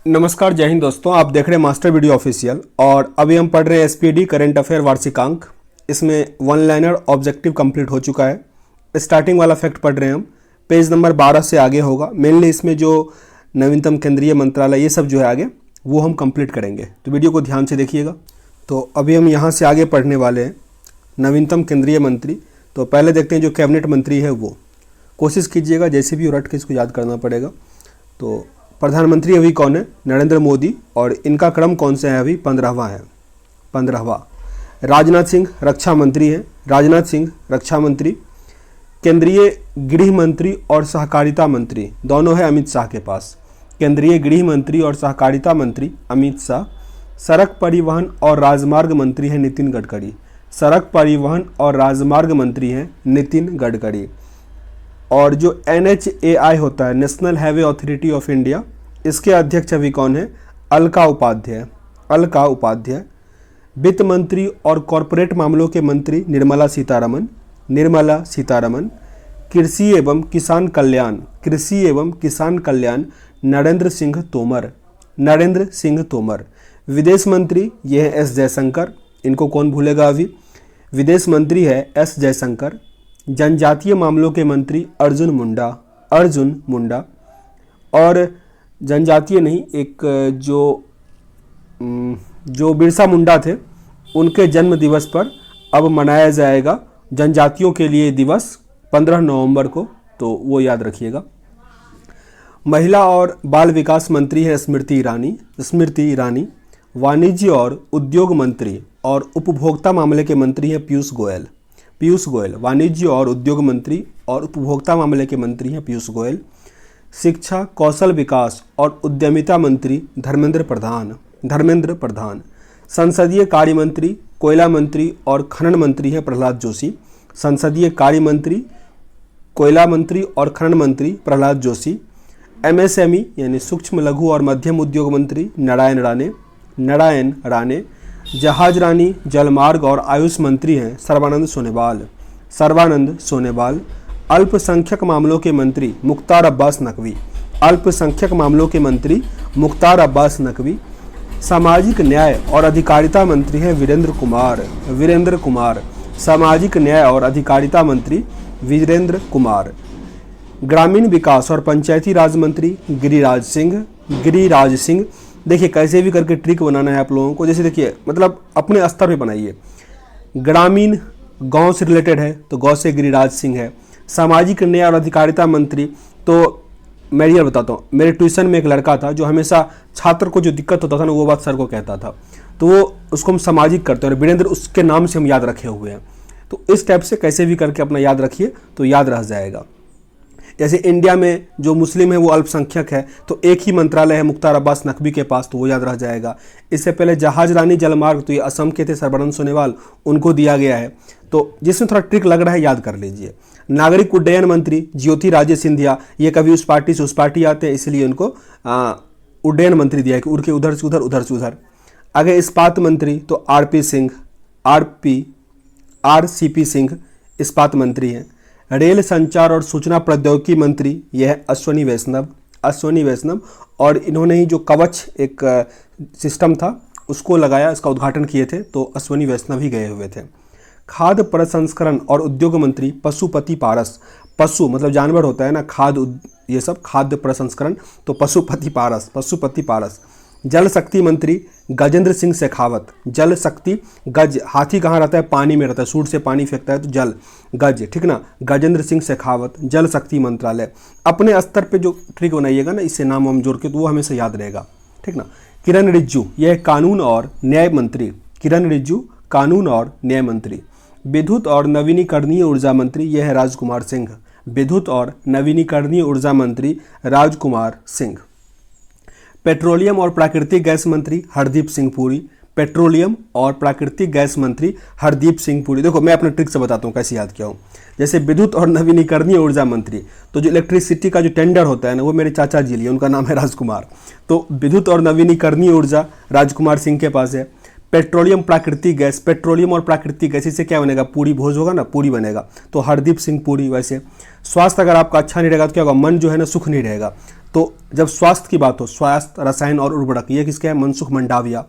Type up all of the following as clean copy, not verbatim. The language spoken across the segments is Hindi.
नमस्कार, जय हिंद दोस्तों। आप देख रहे हैं मास्टर वीडियो ऑफिशियल और अभी हम पढ़ रहे हैं एसपीडी करंट अफेयर वार्षिकांक। इसमें वन लाइनर ऑब्जेक्टिव कंप्लीट हो चुका है। स्टार्टिंग वाला फैक्ट पढ़ रहे हैं हम, पेज नंबर 12 से आगे होगा। मेनली इसमें जो नवीनतम केंद्रीय मंत्रालय ये सब जो है आगे वो हम कंप्लीट करेंगे, तो वीडियो को ध्यान से देखिएगा। तो अभी हम यहाँ से आगे पढ़ने वाले हैं नवीनतम केंद्रीय मंत्री। तो पहले देखते हैं जो कैबिनेट मंत्री है वो, कोशिश कीजिएगा जैसे भी रट के इसको याद करना पड़ेगा। तो प्रधानमंत्री अभी कौन है? नरेंद्र मोदी, और इनका क्रम कौन सा है? अभी 15वां है, 15वां। राजनाथ सिंह रक्षा मंत्री हैं, राजनाथ सिंह रक्षा मंत्री। केंद्रीय गृह मंत्री और सहकारिता मंत्री दोनों है अमित शाह के पास। केंद्रीय गृह मंत्री और सहकारिता मंत्री अमित शाह। सड़क परिवहन और राजमार्ग मंत्री हैं नितिन गडकरी। सड़क परिवहन और राजमार्ग मंत्री हैं नितिन गडकरी। और जो NHAI होता है, national highway authority of India, इसके अध्यक्ष अभी कौन है? अलका उपाध्याय। अलका उपाध्याय। वित्त मंत्री और कॉरपोरेट मामलों के मंत्री निर्मला सीतारमन। निर्मला सीतारमन। कृषि एवं किसान कल्याण, कृषि एवं किसान कल्याण नरेंद्र सिंह तोमर। नरेंद्र सिंह तोमर। विदेश मंत्री ये है एस जयशंकर, इनको कौन भूलेगा अभी। विदेश मंत्री है एस जयशंकर। जनजातीय मामलों के मंत्री अर्जुन मुंडा। अर्जुन मुंडा। और जनजातीय नहीं, एक जो बिरसा मुंडा थे उनके जन्म दिवस पर अब मनाया जाएगा जनजातियों के लिए दिवस 15 नवंबर को, तो वो याद रखिएगा। महिला और बाल विकास मंत्री है स्मृति ईरानी। स्मृति ईरानी। वाणिज्य और उद्योग मंत्री और उपभोक्ता मामले के मंत्री हैं पीयूष गोयल। पीयूष गोयल। वाणिज्य और उद्योग मंत्री और उपभोक्ता मामले के मंत्री हैं पीयूष गोयल। शिक्षा, कौशल विकास और उद्यमिता मंत्री धर्मेंद्र प्रधान। धर्मेंद्र प्रधान। संसदीय कार्य मंत्री, कोयला मंत्री और खनन मंत्री हैं प्रहलाद जोशी। संसदीय कार्य मंत्री, कोयला मंत्री और खनन मंत्री प्रहलाद जोशी। MSME यानी सूक्ष्म लघु और मध्यम उद्योग मंत्री नारायण राणे। नारायण राणे। जहाज रानी, जलमार्ग और आयुष मंत्री हैं सर्बानंद सोनोवाल। सर्बानंद सोनोवाल। अल्पसंख्यक मामलों के मंत्री मुख्तार अब्बास नकवी। अल्पसंख्यक मामलों के मंत्री मुख्तार अब्बास नकवी। सामाजिक न्याय और अधिकारिता मंत्री हैं वीरेंद्र कुमार। वीरेंद्र कुमार। सामाजिक न्याय और अधिकारिता मंत्री वीरेंद्र कुमार। ग्रामीण विकास और पंचायती राज मंत्री गिरिराज सिंह। गिरिराज सिंह। देखिए कैसे भी करके ट्रिक बनाना है आप लोगों को, जैसे देखिए मतलब अपने स्तर पे बनाइए। ग्रामीण गांव से रिलेटेड है तो गांव से गिरिराज सिंह है। सामाजिक न्याय और अधिकारिता मंत्री, तो मैं ये बताता हूँ, मेरे ट्यूशन में एक लड़का था जो हमेशा छात्र को जो दिक्कत होता था ना वो बात सर को कहता था, तो वो उसको हम सामाजिक करते हैं और वीरेंद्र उसके नाम से हम याद रखे हुए हैं। तो इस टाइप से कैसे भी करके अपना याद रखिए तो याद रह जाएगा। जैसे इंडिया में जो मुस्लिम है वो अल्पसंख्यक है तो एक ही मंत्रालय है मुख्तार अब्बास नकवी के पास, तो वो याद रह जाएगा। इससे पहले जहाज रानी जलमार्ग, तो ये असम के थे सर्बानंद सोनोवाल, उनको दिया गया है। तो जिसमें थोड़ा ट्रिक लग रहा है याद कर लीजिए। नागरिक उड्डयन मंत्री ज्योति राजे सिंधिया, ये कभी उस पार्टी से उस पार्टी आते हैं इसलिए उनको उड्डयन मंत्री दिया है कि उड़ के उधर से उधर, उधर से उधर। आगे इस्पात मंत्री तो RCP सिंह इस्पात मंत्री हैं। रेल संचार और सूचना प्रौद्योगिकी मंत्री यह है अश्वनी वैष्णव। अश्वनी वैष्णव। और इन्होंने ही जो कवच एक सिस्टम था उसको लगाया, इसका उद्घाटन किए थे, तो अश्वनी वैष्णव ही गए हुए थे। खाद्य प्रसंस्करण और उद्योग मंत्री पशुपति पारस। पशु मतलब जानवर होता है ना, खाद्य, ये सब खाद्य प्रसंस्करण, तो पशुपति पारस। पशुपति पारस। जल शक्ति मंत्री गजेंद्र सिंह शेखावत। जल शक्ति, गज हाथी कहाँ रहता है? पानी में रहता है, सूट से पानी फेंकता है तो जल, गज, ठीक ना। गजेंद्र सिंह शेखावत, जल शक्ति मंत्रालय। अपने स्तर पे जो ट्रिक बनाइएगा ना, इससे नाम हम जोड़ के, तो वो हमेशा याद रहेगा, ठीक ना। किरण रिजिजू, यह कानून और न्याय मंत्री। किरण रिजिजू कानून और न्याय मंत्री। विद्युत और नवीनीकरणीय ऊर्जा मंत्री यह है राजकुमार सिंह। विद्युत और नवीनीकरणीय ऊर्जा मंत्री राजकुमार सिंह। पेट्रोलियम और प्राकृतिक गैस मंत्री हरदीप सिंह पुरी। पेट्रोलियम और प्राकृतिक गैस मंत्री हरदीप सिंह पुरी। देखो मैं अपने ट्रिक से बताता हूँ कैसे याद किया हूँ। जैसे विद्युत और नवीनीकरणीय ऊर्जा मंत्री, तो जो इलेक्ट्रिसिटी का जो टेंडर होता है ना, वो मेरे चाचा जी लिए, उनका नाम है राजकुमार। तो विद्युत और नवीनीकरणीय ऊर्जा राजकुमार सिंह के पास है। पेट्रोलियम प्राकृतिक गैस, पेट्रोलियम और प्राकृतिक गैस, इससे क्या बनेगा? पूरी भोज होगा ना, पूरी बनेगा, तो हरदीप सिंह पुरी। वैसे स्वास्थ्य अगर आपका अच्छा नहीं रहेगा तो क्या होगा? मन जो है ना सुख नहीं रहेगा, तो जब स्वास्थ्य की बात हो, स्वास्थ्य, रसायन और उर्वरक, ये किसके हैं? मनसुख मंडाविया।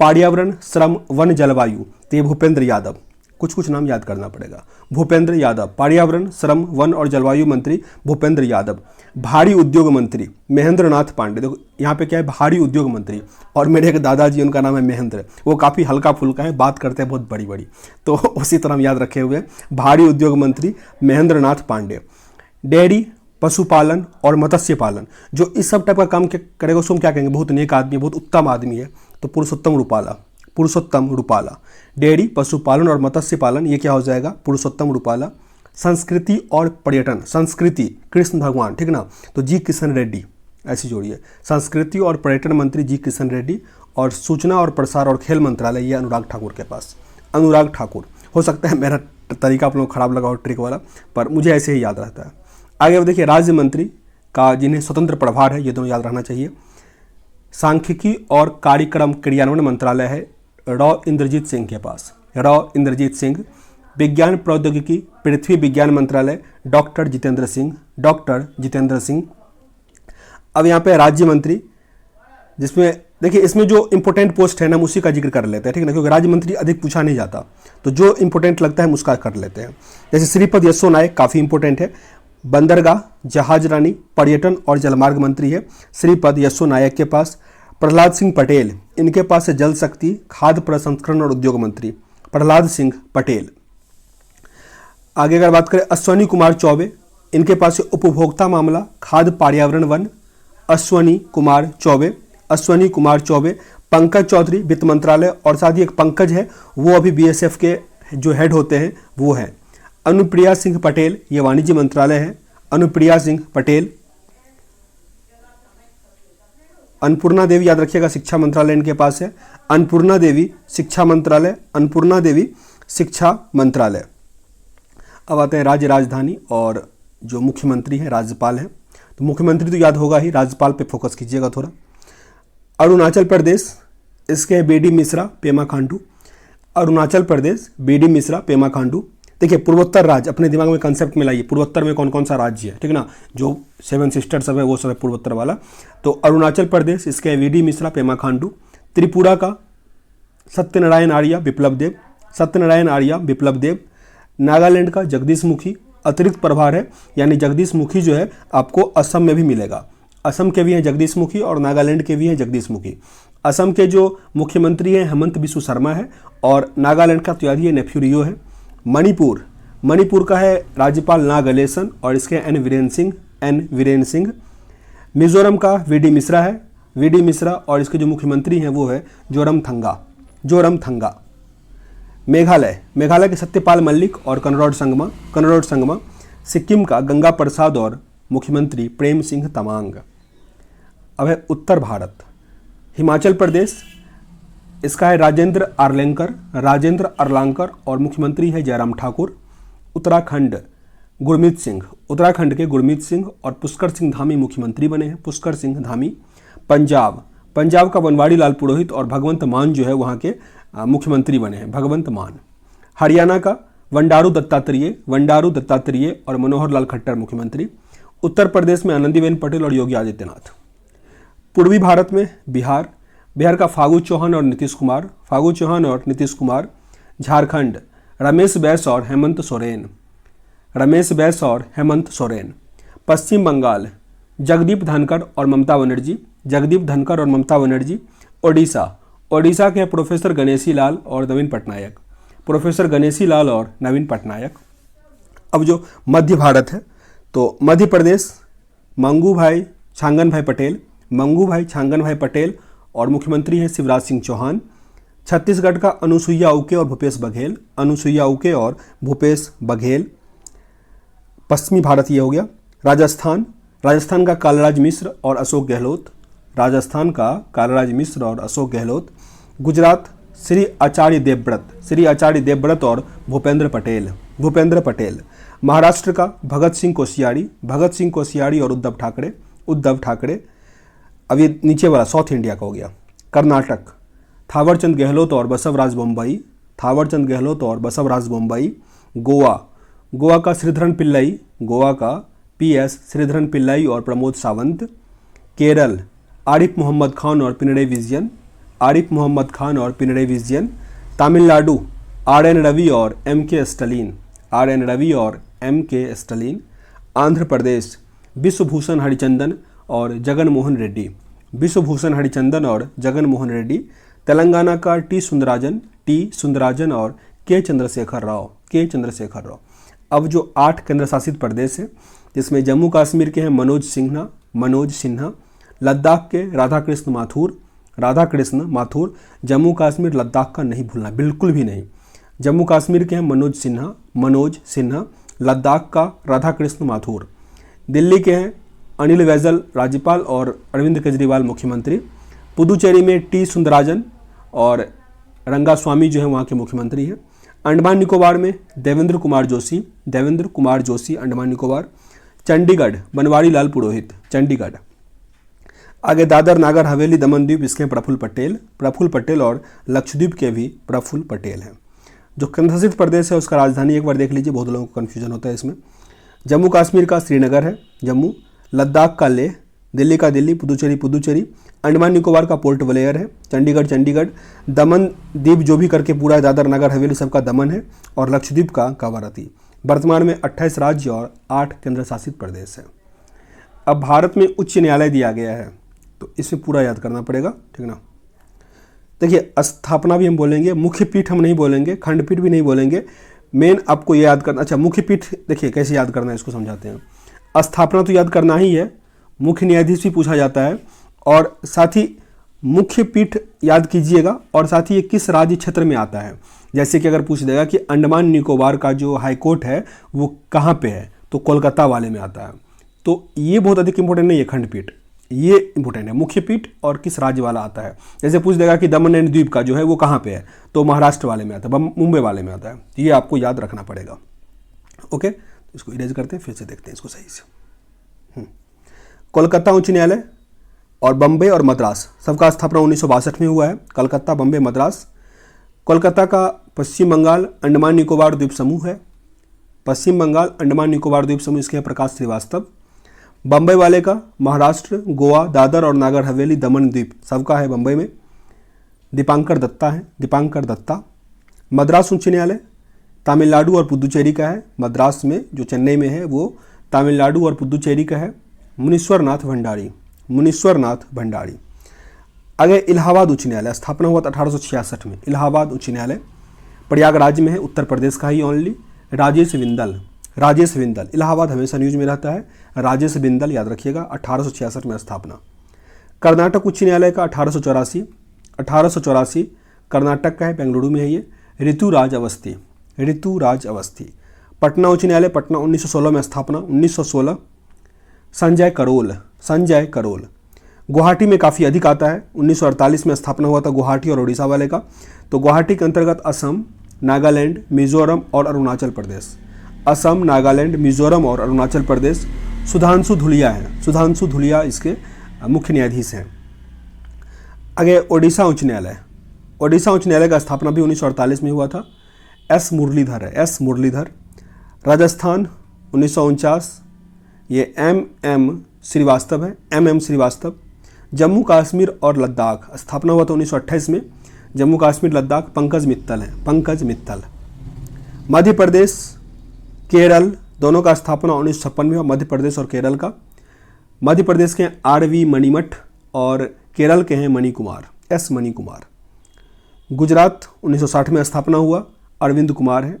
पर्यावरण, श्रम, वन, जलवायु, तो ये भूपेंद्र यादव। कुछ कुछ नाम याद करना पड़ेगा। भूपेंद्र यादव, पर्यावरण, श्रम, वन और जलवायु मंत्री भूपेंद्र यादव। भारी उद्योग मंत्री महेंद्र नाथ पांडे। देखो यहाँ पे क्या है, भारी उद्योग मंत्री, और मेरे एक दादाजी उनका नाम है महेंद्र, वो काफ़ी हल्का फुल्का है, बात करते हैं बहुत बड़ी बड़ी, तो उसी तरह हम याद रखे हुए हैं। भारी उद्योग मंत्री महेंद्र नाथ पांडे। डेयरी, पशुपालन और मत्स्य पालन, जो इस सब टाइप का काम करेगा उसको हम क्या कहेंगे? बहुत नेक आदमी है, बहुत उत्तम आदमी है, तो पुरुषोत्तम रूपाला। पुरुषोत्तम रूपाला। डेयरी, पशुपालन और मत्स्य पालन, ये क्या हो जाएगा? पुरुषोत्तम रूपाला। संस्कृति और पर्यटन, संस्कृति कृष्ण भगवान, ठीक ना, तो जी किशन रेड्डी, ऐसी जोड़िए। संस्कृति और पर्यटन मंत्री जी किशन रेड्डी। और सूचना और प्रसार और खेल मंत्रालय, ये अनुराग ठाकुर के पास। अनुराग ठाकुर। हो सकता है मेरा तरीका आप लोगों को खराब लगा हो, ट्रिक वाला, पर मुझे ऐसे ही याद रहता है। आगे अब देखिए, राज्य मंत्री का जिन्हें स्वतंत्र प्रभार है, ये दोनों याद रखना चाहिए। सांख्यिकी और कार्यक्रम क्रियान्वयन मंत्रालय है रॉ इंद्रजीत सिंह के पास, रॉ इंद्रजीत सिंह। विज्ञान प्रौद्योगिकी पृथ्वी विज्ञान मंत्रालय डॉक्टर जितेंद्र सिंह, डॉक्टर जितेंद्र सिंह। अब यहाँ पे राज्य मंत्री, जिसमें देखिए इसमें जो इंपॉर्टेंट पोस्ट है ना, हम उसी का जिक्र कर लेते हैं, ठीक है ना, क्योंकि राज्य मंत्री अधिक पूछा नहीं जाता, तो जो इंपॉर्टेंट लगता है हम उसका कर लेते हैं। जैसे श्रीपद यशो नायक काफ़ी इंपॉर्टेंट है, बंदरगाह, जहाज रानी, पर्यटन और जलमार्ग मंत्री है श्रीपद यशो नायक के पास। प्रहलाद सिंह पटेल, इनके पास है जल शक्ति, खाद्य प्रसंस्करण और उद्योग मंत्री, प्रहलाद सिंह पटेल। आगे अगर बात करें अश्वनी कुमार चौबे, इनके पास है उपभोक्ता मामला, खाद्य, पर्यावरण, वन, अश्वनी कुमार चौबे, अश्वनी कुमार चौबे। पंकज चौधरी वित्त मंत्रालय, और साथ ही एक पंकज है, वो अभी बीएसएफ के जो हेड होते हैं वो है। अनुप्रिया सिंह पटेल, ये वाणिज्य मंत्रालय है, अनुप्रिया सिंह पटेल। अन्नपूर्णा देवी याद रखिएगा, शिक्षा मंत्रालय इनके पास है, अन्नपूर्णा देवी शिक्षा मंत्रालय, अन्नपूर्णा देवी शिक्षा मंत्रालय। अब आते हैं राज्य राजधानी और जो मुख्यमंत्री हैं राज्यपाल हैं, तो मुख्यमंत्री तो याद होगा ही, राज्यपाल पे फोकस कीजिएगा थोड़ा। अरुणाचल प्रदेश, इसके बीडी मिश्रा, पेमा खांडू। अरुणाचल प्रदेश, बीडी मिश्रा, पेमा खांडू। देखिए पूर्वोत्तर राज्य अपने दिमाग में कंसेप्ट में लाइए, पूर्वोत्तर में कौन कौन सा राज्य है, ठीक है ना, जो 7 सिस्टर सब है वो सब है पूर्वोत्तर वाला। तो अरुणाचल प्रदेश, इसके वीडी मिश्रा, पेमा खांडू। त्रिपुरा का सत्यनारायण आर्या, विप्लव देव, सत्यनारायण आर्या, विप्लव देव। नागालैंड का जगदीश मुखी, अतिरिक्त प्रभार है, यानी जगदीश मुखी जो है आपको असम में भी मिलेगा। असम के भी हैं जगदीश मुखी और नागालैंड के भी हैं जगदीश मुखी। असम के जो मुख्यमंत्री हैं हेमंत बिस्व शर्मा है, और नागालैंड का तो याद ही नेफ्यू रियो है। मणिपुर, मणिपुर का है राज्यपाल नागलेसन, और इसके एन वीरेन सिंह। मिजोरम का वीडी मिश्रा है, वीडी मिश्रा, और इसके जो मुख्यमंत्री हैं वो है जोरमथंगा। मेघालय, मेघालय के सत्यपाल मलिक और कनरौड संगमा। सिक्किम का गंगा प्रसाद और मुख्यमंत्री प्रेम सिंह तमांग। अब है उत्तर भारत, हिमाचल प्रदेश, इसका है राजेंद्र अरलांकर और मुख्यमंत्री है जयराम ठाकुर। उत्तराखंड, गुरमीत सिंह, उत्तराखंड के गुरमीत सिंह और पुष्कर सिंह धामी मुख्यमंत्री बने हैं, पुष्कर सिंह धामी। पंजाब, पंजाब का बनवारी लाल पुरोहित और भगवंत मान जो है वहाँ के मुख्यमंत्री बने हैं, भगवंत मान। हरियाणा का बंडारू दत्तात्रेय और मनोहर लाल खट्टर मुख्यमंत्री। उत्तर प्रदेश में आनंदीबेन पटेल और योगी आदित्यनाथ। पूर्वी भारत में बिहार, बिहार का फागू चौहान और नीतीश कुमार। झारखंड, रमेश बैस और हेमंत सोरेन। पश्चिम बंगाल, जगदीप धनखड़ और ममता बनर्जी। ओडिशा के प्रोफेसर गणेशी लाल और नवीन पटनायक। अब जो मध्य भारत है, तो मध्य प्रदेश मंगू भाई छांगन भाई पटेल और मुख्यमंत्री हैं शिवराज सिंह चौहान। छत्तीसगढ़ का अनुसुईया उके और भूपेश बघेल। पश्चिमी भारत ये हो गया। राजस्थान का कालराज मिश्र और अशोक गहलोत। गुजरात श्री आचार्य देवव्रत और भूपेंद्र पटेल। महाराष्ट्र का भगत सिंह कोश्यारी और उद्धव ठाकरे। अब ये नीचे वाला साउथ इंडिया का हो गया। कर्नाटक, थावरचंद गहलोत और बसवराज बोम्बई। गोवा का श्रीधरन पिल्लई, PS श्रीधरन पिल्लई और प्रमोद सावंत। केरल आरिफ मोहम्मद खान और पिनरई विजयन, आरिफ मोहम्मद खान और पिनरई विजयन। तमिलनाडु आर एन रवि और एम के स्टालिन, आर एन रवि और एम के स्टालिन। आंध्र प्रदेश विश्वभूषण हरिचंदन और जगन मोहन रेड्डी, विश्वभूषण हरिचंदन और जगन मोहन रेड्डी। तेलंगाना का टी सुंदराजन और के चंद्रशेखर राव, के चंद्रशेखर राव। अब जो 8 केंद्र शासित प्रदेश हैं जिसमें जम्मू कश्मीर के हैं मनोज सिन्हा, लद्दाख के राधाकृष्ण माथुर। जम्मू कश्मीर लद्दाख का नहीं भूलना, बिल्कुल भी नहीं। जम्मू कश्मीर के हैं मनोज सिन्हा, लद्दाख का राधाकृष्ण माथुर। दिल्ली के हैं अनिल बैजल राज्यपाल और अरविंद केजरीवाल मुख्यमंत्री। पुदुचेरी में टी सुंदराजन और रंगास्वामी जो है वहाँ के मुख्यमंत्री हैं। अंडमान निकोबार में देवेंद्र कुमार जोशी अंडमान निकोबार। चंडीगढ़ बनवारी लाल पुरोहित, चंडीगढ़। आगे दादर नागर हवेली दमन द्वीप, इसके प्रफुल्ल पटेल और लक्षद्वीप के भी प्रफुल्ल पटेल हैं। जो केंद्रशासित प्रदेश है उसका राजधानी एक बार देख लीजिए, बहुत लोगों को कन्फ्यूजन होता है इसमें। जम्मू कश्मीर का श्रीनगर है जम्मू, लद्दाख का लेह, दिल्ली का दिल्ली, पुदुचेरी। अंडमान निकोबार का पोर्ट ब्लेयर है, चंडीगढ़। दमन द्वीप जो भी करके पूरा है, दादर नगर हवेली सबका दमन है, और लक्षद्वीप का कवारती। वर्तमान में 28 राज्य और 8 केंद्र शासित प्रदेश है। अब भारत में उच्च न्यायालय दिया गया है तो इसे पूरा याद करना पड़ेगा, ठीक ना। देखिए स्थापना भी हम बोलेंगे, मुख्य पीठ हम नहीं बोलेंगे, खंडपीठ भी नहीं बोलेंगे। मेन आपको ये याद करना, अच्छा मुख्य पीठ देखिए कैसे याद करना है इसको समझाते हैं। स्थापना तो याद करना ही है, मुख्य न्यायाधीश भी पूछा जाता है, और साथ ही मुख्य पीठ याद कीजिएगा, और साथ ही ये किस राज्य क्षेत्र में आता है। जैसे कि अगर पूछ देगा कि अंडमान निकोबार का जो हाई कोर्ट है वो कहाँ पे है, तो कोलकाता वाले में आता है। तो ये बहुत अधिक इंपॉर्टेंट नहीं है, खंडपीठ ये इंपॉर्टेंट है, मुख्य पीठ और किस राज्य वाला आता है। जैसे पूछ देगा कि दमन एंड द्वीप का जो है वो कहाँ पे है, तो महाराष्ट्र वाले में आता है, मुंबई वाले में आता है। ये आपको याद रखना पड़ेगा। ओके, तो इसको इरेज करते हैं, फिर से देखते हैं इसको सही से। कोलकाता उच्च न्यायालय और बम्बई और मद्रास सबका स्थापना 1962 में हुआ है। कलकत्ता, बम्बई, मद्रास। कोलकाता का पश्चिम बंगाल अंडमान निकोबार द्वीप समूह है, पश्चिम बंगाल अंडमान निकोबार द्वीप समूह, इसके हैं प्रकाश श्रीवास्तव। बम्बई वाले का महाराष्ट्र, गोवा, दादर और नागर हवेली दमन द्वीप सबका है बम्बई में, दीपांकर दत्ता। मद्रास उच्च न्यायालय तमिलनाडु और पुदुचेरी का है, मद्रास में जो चेन्नई में है वो तमिलनाडु और पुदुचेरी का है। मुनीश्वरनाथ भंडारी। आगे इलाहाबाद उच्च न्यायालय, स्थापना हुआ था 1866 में। इलाहाबाद उच्च न्यायालय प्रयागराज में है, उत्तर प्रदेश का ही ओनली। राजेश बिंदल, इलाहाबाद हमेशा न्यूज में रहता है, राजेश बिंदल याद रखिएगा, 1866 में स्थापना। कर्नाटक उच्च न्यायालय का 1884 कर्नाटक का है, बेंगलुरु में है ये। ऋतुराज अवस्थी। पटना उच्च न्यायालय, पटना 1916 में स्थापना, 1916। संजय करोल। गुवाहाटी में काफ़ी अधिक आता है, 1948 में स्थापना हुआ था गुवाहाटी और उड़ीसा वाले का। तो गुवाहाटी के अंतर्गत असम, नागालैंड, मिजोरम और अरुणाचल प्रदेश। सुधांशु धुलिया इसके मुख्य न्यायाधीश हैं। आगे ओडिशा उच्च न्यायालय का स्थापना भी 1948 में हुआ था। एस मुरलीधर। राजस्थान 1949, ये एम श्रीवास्तव। जम्मू कश्मीर और लद्दाख स्थापना हुआ था 1928 में, जम्मू कश्मीर लद्दाख पंकज मित्तल। मध्य प्रदेश, केरल दोनों का स्थापना 1956 में हुआ, मध्य प्रदेश और केरल का। मध्य प्रदेश के आर.वी. मणिमठ और केरल के हैं मणिकुमार। गुजरात 1960 में स्थापना हुआ, अरविंद कुमार।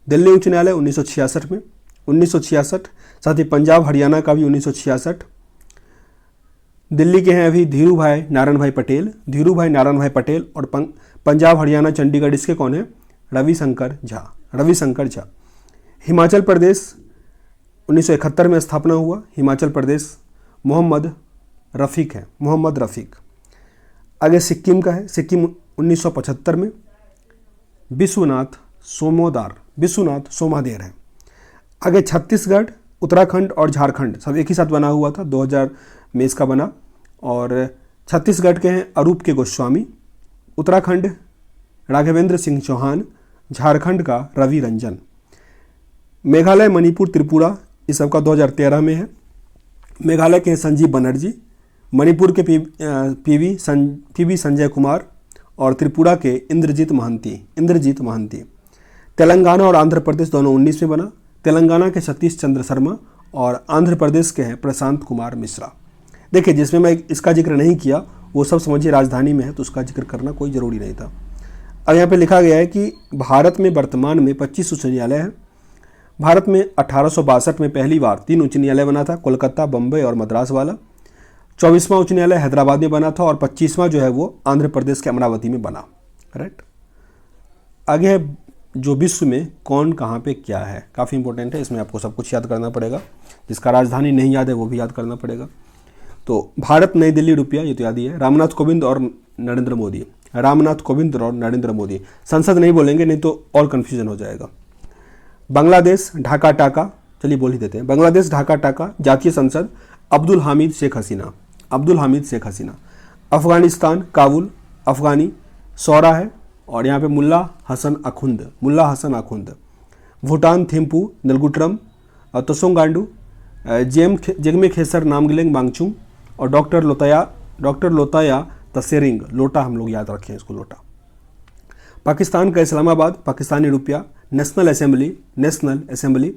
दिल्ली उच्च न्यायालय 1966, साथ ही पंजाब हरियाणा का भी 1966। दिल्ली के हैं अभी धीरू भाई नारायण भाई पटेल, और पंजाब हरियाणा चंडीगढ़ इसके कौन है, रविशंकर झा। हिमाचल प्रदेश 1971 में स्थापना हुआ, हिमाचल प्रदेश मोहम्मद रफ़ीक। आगे सिक्किम का है, सिक्किम 1975 में विश्वनाथ सोमादेर है। आगे छत्तीसगढ़, उत्तराखंड और झारखंड सब एक ही साथ बना हुआ था, 2000 में इसका बना। और छत्तीसगढ़ के हैं अरूप के गोस्वामी, उत्तराखंड राघवेंद्र सिंह चौहान, झारखंड का रवि रंजन। मेघालय, मणिपुर, त्रिपुरा इस सबका 2013 में है। मेघालय के हैं संजीव बनर्जी, मणिपुर के पीवी संजय कुमार और त्रिपुरा के इंद्रजीत महंती। तेलंगाना और आंध्र प्रदेश दोनों 19 में बना। तेलंगाना के सतीश चंद्र शर्मा और आंध्र प्रदेश के हैं प्रशांत कुमार मिश्रा। देखिए, जिसमें मैं इसका जिक्र नहीं किया वो सब समझिए राजधानी में है, तो उसका जिक्र करना कोई ज़रूरी नहीं था। अब यहाँ पे लिखा गया है कि भारत में वर्तमान में 25 उच्च न्यायालय हैं। भारत में 1862 में पहली बार 3 उच्च न्यायालय बना था, कोलकाता, बम्बई और मद्रास वाला। 24वां उच्च न्यायालय हैदराबाद में बना था और 25वां जो है वो आंध्र प्रदेश के अमरावती में बना। राइट। आगे है जो विश्व में कौन कहाँ पे क्या है, काफ़ी इंपॉर्टेंट है, इसमें आपको सब कुछ याद करना पड़ेगा। जिसका राजधानी नहीं याद है वो भी याद करना पड़ेगा। तो भारत, नई दिल्ली, रुपया, ये तो याद ही है। रामनाथ कोविंद और नरेंद्र मोदी। संसद नहीं बोलेंगे, नहीं तो और कन्फ्यूजन हो जाएगा। बांग्लादेश, ढाका टाका, चलिए बोल ही देते हैं। बांग्लादेश, ढाका टाका, जातीय संसद अब्दुल हामिद शेख हसीना। अफगानिस्तान, काबुल, अफगानी, सौरा है और यहाँ पे मुल्ला हसन अखुंद। भूटान, थिम्पू, नलगुट्रम, तोसोंगांडू, जेगमे खेसर नामगिलेंग वांगचुक और डॉक्टर लोताया तसेरिंग। लोटा हम लोग याद रखें इसको, लोटा। पाकिस्तान का इस्लामाबाद, पाकिस्तानी रुपया। नेशनल असेंबली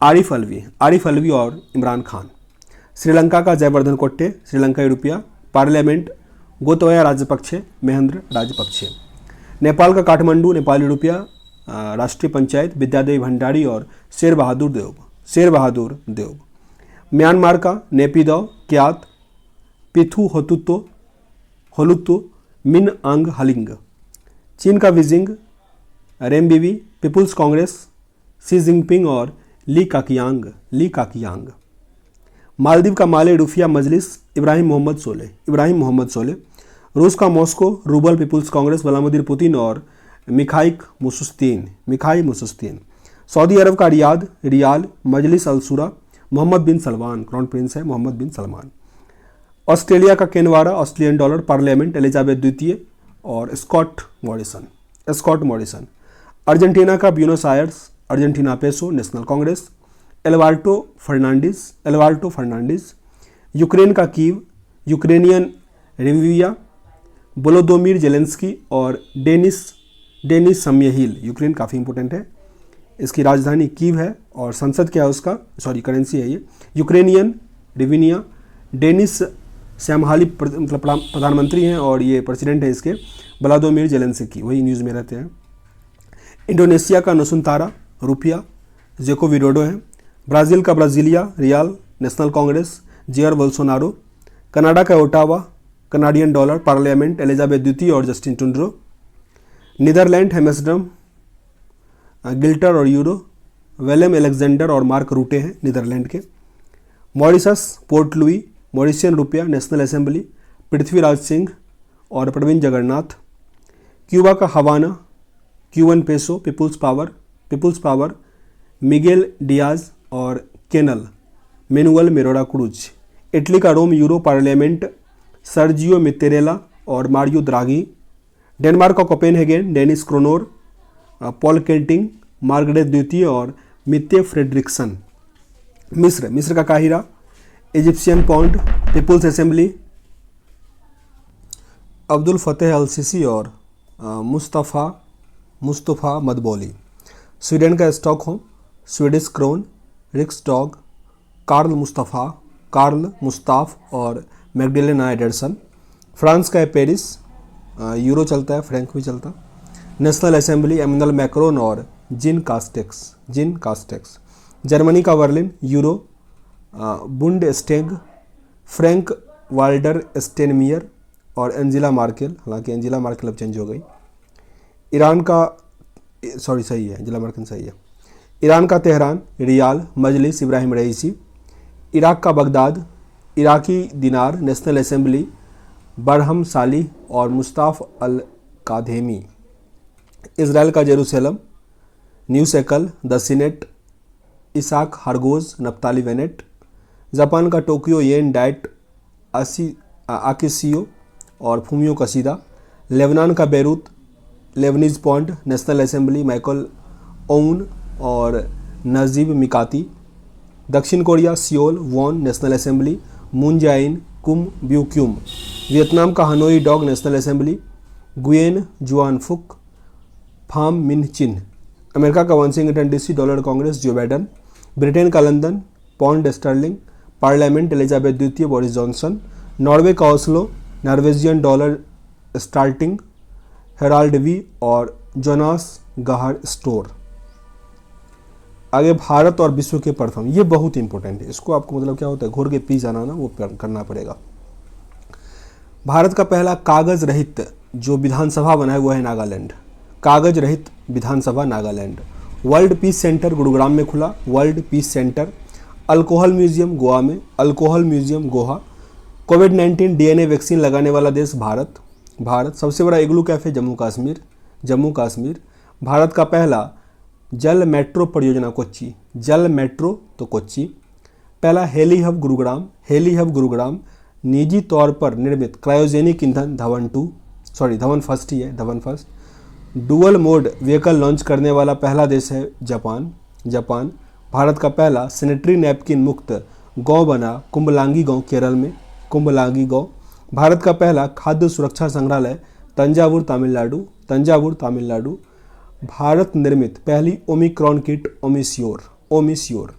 आरिफ अलवी और इमरान खान। श्रीलंका का जयवर्धन कोट्टे, श्रीलंकाई रुपया। पार्लियामेंट गोतबाया राजपक्षे, महेंद्र राजपक्षे। नेपाल का काठमांडू, नेपाली रुपया। राष्ट्रीय पंचायत विद्यादेवी भंडारी और शेर बहादुर देव। म्यांमार का नेपिदो, क्यात, पिथु होलुत्तो, मिन आंग हलिंग। चीन का Beijing, renminbi, People's Congress, Xi Jinping और ली काकियांग। मालदीव का माले रुफिया मजलिस, इब्राहिम मोहम्मद सोले। रूस का Moscow, rouble people's congress, Vladimir Putin और मिखाई मुसस्तीन। सऊदी अरब का riyal, Majlis al Shura, Mohammed bin Salman, crown prince है मोहम्मद बिन सलमान। ऑस्ट्रेलिया का Canberra, Australian dollar, parliament Elizabeth द्वितीय और स्कॉट मॉरिसन। अर्जेंटीना का Buenos Aires, Argentina peso, national congress. Alberto Fernandez. Ukraine का Kyiv, Ukrainian hryvnia, Volodymyr Zelensky और डेनिस समयहिल। यूक्रेन काफ़ी इंपॉर्टेंट है, इसकी राजधानी कीव है और संसद क्या है उसका, करेंसी है ये यूक्रेनियन रिविनिया। डेनिस श्यामहाली मतलब प्रधानमंत्री हैं और ये प्रेसिडेंट है इसके, व्लादिमीर जेलेंस्की, वही न्यूज़ में रहते हैं। इंडोनेशिया का नुसुंतारा, रुपया, जेको विडोडो है। ब्राज़ील का Brasilia real, national congress, Jair Bolsonaro. Canada का Ottawa, Canadian dollar, parliament Elizabeth द्वितीय और Justin Trudeau. Netherland Amsterdam, guilder और यूरो। विलियम अलेक्जेंडर और मार्क रूटे हैं नीदरलैंड के। मॉरिशस, पोर्ट लुई, मॉरिशियन रुपया, नेशनल असेंबली, पृथ्वीराज सिंह और प्रवीण जगन्नाथ। क्यूबा का Havana, Cuban peso, People's power, Miguel Diaz और Canel, Manuel Marrero Cruz. Italy का Rome, euro, parliament, Sergio Mattarella और मारियो द्रागी। डेनमार्क का Copenhagen, Danish kroner, Folketing, Margrethe द्वितीय और मित्ते फ्रेडरिक्सन। मिस्र का काहिरा, Egyptian pound, People's assembly, Abdel Fattah al Sisi और मुस्तफ़ा मदबोली। स्वीडन का Stockholm, Swedish krona, Riksdag, Carl Gustaf और मैगडेलेना एडरसन। फ्रांस का है पेरिस, यूरो चलता है, फ्रैंक भी चलता। नेशनल असेंबली, एमैनुअल मैक्रोन और जिन कास्टेक्स। जर्मनी का बर्लिन, यूरो, बुंडस्टैग, फ्रैंक वाल्डर स्टेनमियर और एंजेला मार्केल, हालांकि एंजेला मार्केल अब चेंज हो गई। ईरान का सही है, एंजेला मार्केल सही है। ईरान का Tehran, rial, Majlis, Ebrahim Raisi. Iraq का Baghdad, Iraqi dinar, national assembly, Barham Salih और मुस्ताफ अल काधेमी। इज़राइल का Jerusalem, new shekel, the Senate, Isaac हरगोज, नप्ताली वेनेट। जापान का टोक्यो, येन डाइट, आकिसियो और फूमियो कसीदा। लेबनान का Beirut, Lebanese pound, national assembly, Michel Aoun और नजीब मिकाती। दक्षिण Korea Seoul won national assembly, Moon Jaein Kim Bookyum. Vietnam का Hanoi dong national assembly, Nguyen Xuan Phuc Pham Minh Chinh. America का Washington DC dollar congress Joe Biden. Britain का London pound sterling. Parliament Elizabeth द्वितीय बोरिस जॉनसन। नॉर्वे का Oslo Norwegian dollar Storting Harald V और जोनास गाहर स्टोर। आगे भारत और विश्व के प्रथम, ये बहुत इंपॉर्टेंट है, इसको आपको मतलब क्या होता है घोर के पी जाना ना वो करना पड़ेगा। भारत का पहला कागज रहित जो विधानसभा बना है वो है नागालैंड। कागज रहित विधानसभा Nagaland. World peace centre Gurugram में खुला, world peace centre. Alcohol museum Goa में, अल्कोहल म्यूजियम गोवा। कोविड-19 डीएनए वैक्सीन लगाने वाला देश भारत। भारत। सबसे बड़ा इग्लू कैफे जम्मू कश्मीर, जम्मू कश्मीर। भारत का पहला जल मेट्रो परियोजना कोच्चि, जल मेट्रो तो कोच्चि। पहला heli hub Gurugram, heli hub Gurugram. निजी तौर पर निर्मित क्रायोजेनिक ईंधन धवन फर्स्ट ही है, Dhawan first. Dual mode vehicle launch करने वाला पहला देश है जापान, जापान। भारत का पहला सैनिटरी नैपकिन मुक्त गांव बना कुंबलांगी गांव केरल में, कुंबलांगी गांव। भारत का पहला खाद्य सुरक्षा संग्रहालय तंजावुर तमिलनाडु, तंजावुर तमिलनाडु। भारत निर्मित पहली ओमिक्रॉन किट ओमिस्योर, ओमिस्योर।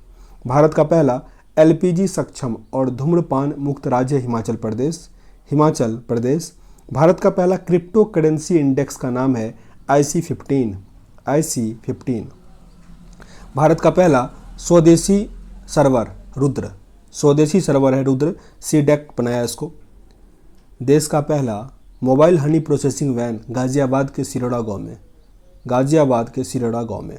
भारत का पहला एलपीजी सक्षम और धूम्रपान मुक्त राज्य हिमाचल प्रदेश, हिमाचल प्रदेश। भारत का पहला क्रिप्टो करेंसी इंडेक्स का नाम है IC15, IC15। भारत का पहला स्वदेशी सर्वर रुद्र, स्वदेशी सर्वर है रुद्र, सीडेक बनाया इसको। देश का पहला mobile honey processing van Ghaziabad के सिरोड़ा गांव में, गाजियाबाद के सिरोड़ा गांव में।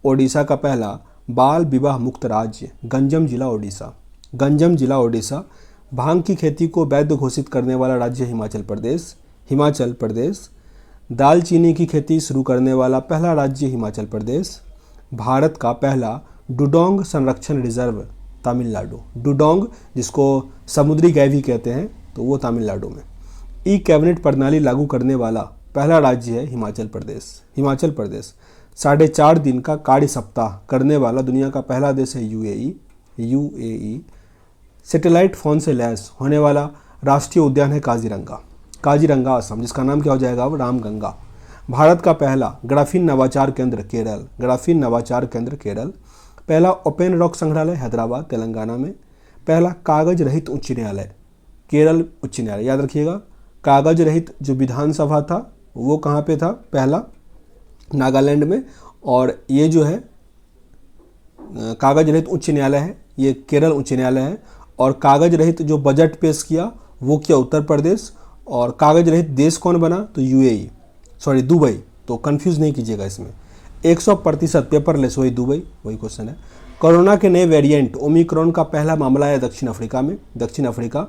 ओडिशा का पहला बाल विवाह मुक्त राज्य गंजम जिला ओडिशा, गंजम जिला ओडिशा। भांग की खेती को वैध घोषित करने वाला राज्य हिमाचल प्रदेश, हिमाचल प्रदेश। दालचीनी की खेती शुरू करने वाला पहला राज्य हिमाचल प्रदेश। भारत का पहला डुडोंग संरक्षण रिजर्व तमिलनाडु, डुडोंग जिसको समुद्री गाय भी कहते हैं तो वो तमिलनाडु में। ई कैबिनेट प्रणाली लागू करने वाला पहला राज्य है हिमाचल प्रदेश, हिमाचल प्रदेश। 4.5 दिन का कार्य सप्ताह करने वाला दुनिया का पहला देश है यूएई, यूएई। सैटेलाइट फोन से लैस होने वाला राष्ट्रीय उद्यान है काजीरंगा, काजीरंगा असम, जिसका नाम क्या हो जाएगा अब रामगंगा। भारत का पहला ग्राफीन नवाचार केंद्र केरल, ग्राफीन नवाचार केंद्र केरल। पहला ओपन रॉक संग्रहालय हैदराबाद तेलंगाना में। पहला कागज रहित उच्च न्यायालय केरल उच्च न्यायालय, याद रखिएगा। कागज रहित जो विधानसभा था वो कहाँ पे था, पहला नागालैंड में। और ये जो है कागज रहित उच्च न्यायालय है ये केरल उच्च न्यायालय है। और कागज रहित जो बजट पेश किया वो किया उत्तर प्रदेश। और कागज रहित देश कौन बना तो यूएई, सॉरी दुबई, तो कंफ्यूज नहीं कीजिएगा इसमें। 100% पेपरलेस वही दुबई, वही क्वेश्चन है। कोरोना के नए वेरिएंट ओमिक्रॉन का पहला मामला है दक्षिण अफ्रीका में, दक्षिण अफ्रीका।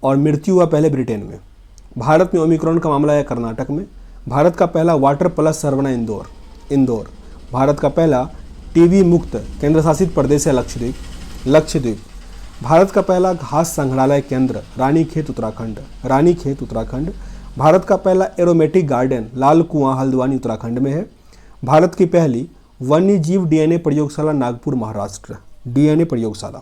और मृत्यु हुआ पहले ब्रिटेन में। भारत में ओमिक्रॉन का मामला है कर्नाटक में। भारत का पहला वाटर प्लस सर्वर बना इंदौर, इंदौर। भारत का पहला टीबी मुक्त केंद्र शासित प्रदेश है लक्षद्वीप, लक्षद्वीप। भारत का पहला घास संग्रहालय केंद्र रानीखेत उत्तराखंड, रानीखेत उत्तराखंड। भारत का पहला एरोमेटिक गार्डन लाल कुआं हल्द्वानी उत्तराखंड में है। भारत की पहली वन्य जीव डीएनए प्रयोगशाला नागपुर महाराष्ट्र, डीएनए प्रयोगशाला।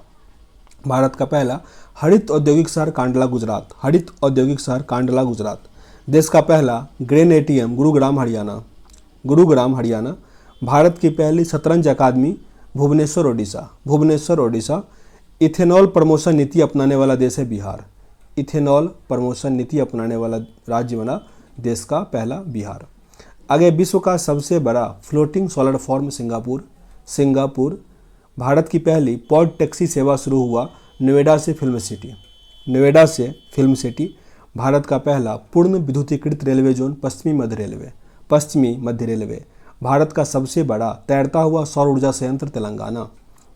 भारत का पहला हरित औद्योगिक शहर कांडला गुजरात, हरित औद्योगिक शहर कांडला गुजरात। देश का पहला ग्रेन एटीएम गुरुग्राम हरियाणा, गुरुग्राम हरियाणा। भारत की पहली शतरंज अकादमी भुवनेश्वर ओडिशा, भुवनेश्वर ओडिशा। इथेनॉल प्रमोशन नीति अपनाने वाला देश है बिहार, इथेनॉल प्रमोशन नीति अपनाने वाला राज्य बना देश का पहला बिहार। आगे विश्व का सबसे बड़ा floating solar form Singapore, Singapore. Bharat की पहली पॉड टैक्सी सेवा शुरू हुआ नोएडा से फिल्म सिटी, नोएडा से फिल्म सिटी। भारत का पहला पूर्ण विद्युतीकृत रेलवे जोन पश्चिमी मध्य रेलवे, पश्चिमी मध्य रेलवे। भारत का सबसे बड़ा तैरता हुआ सौर ऊर्जा संयंत्र तेलंगाना,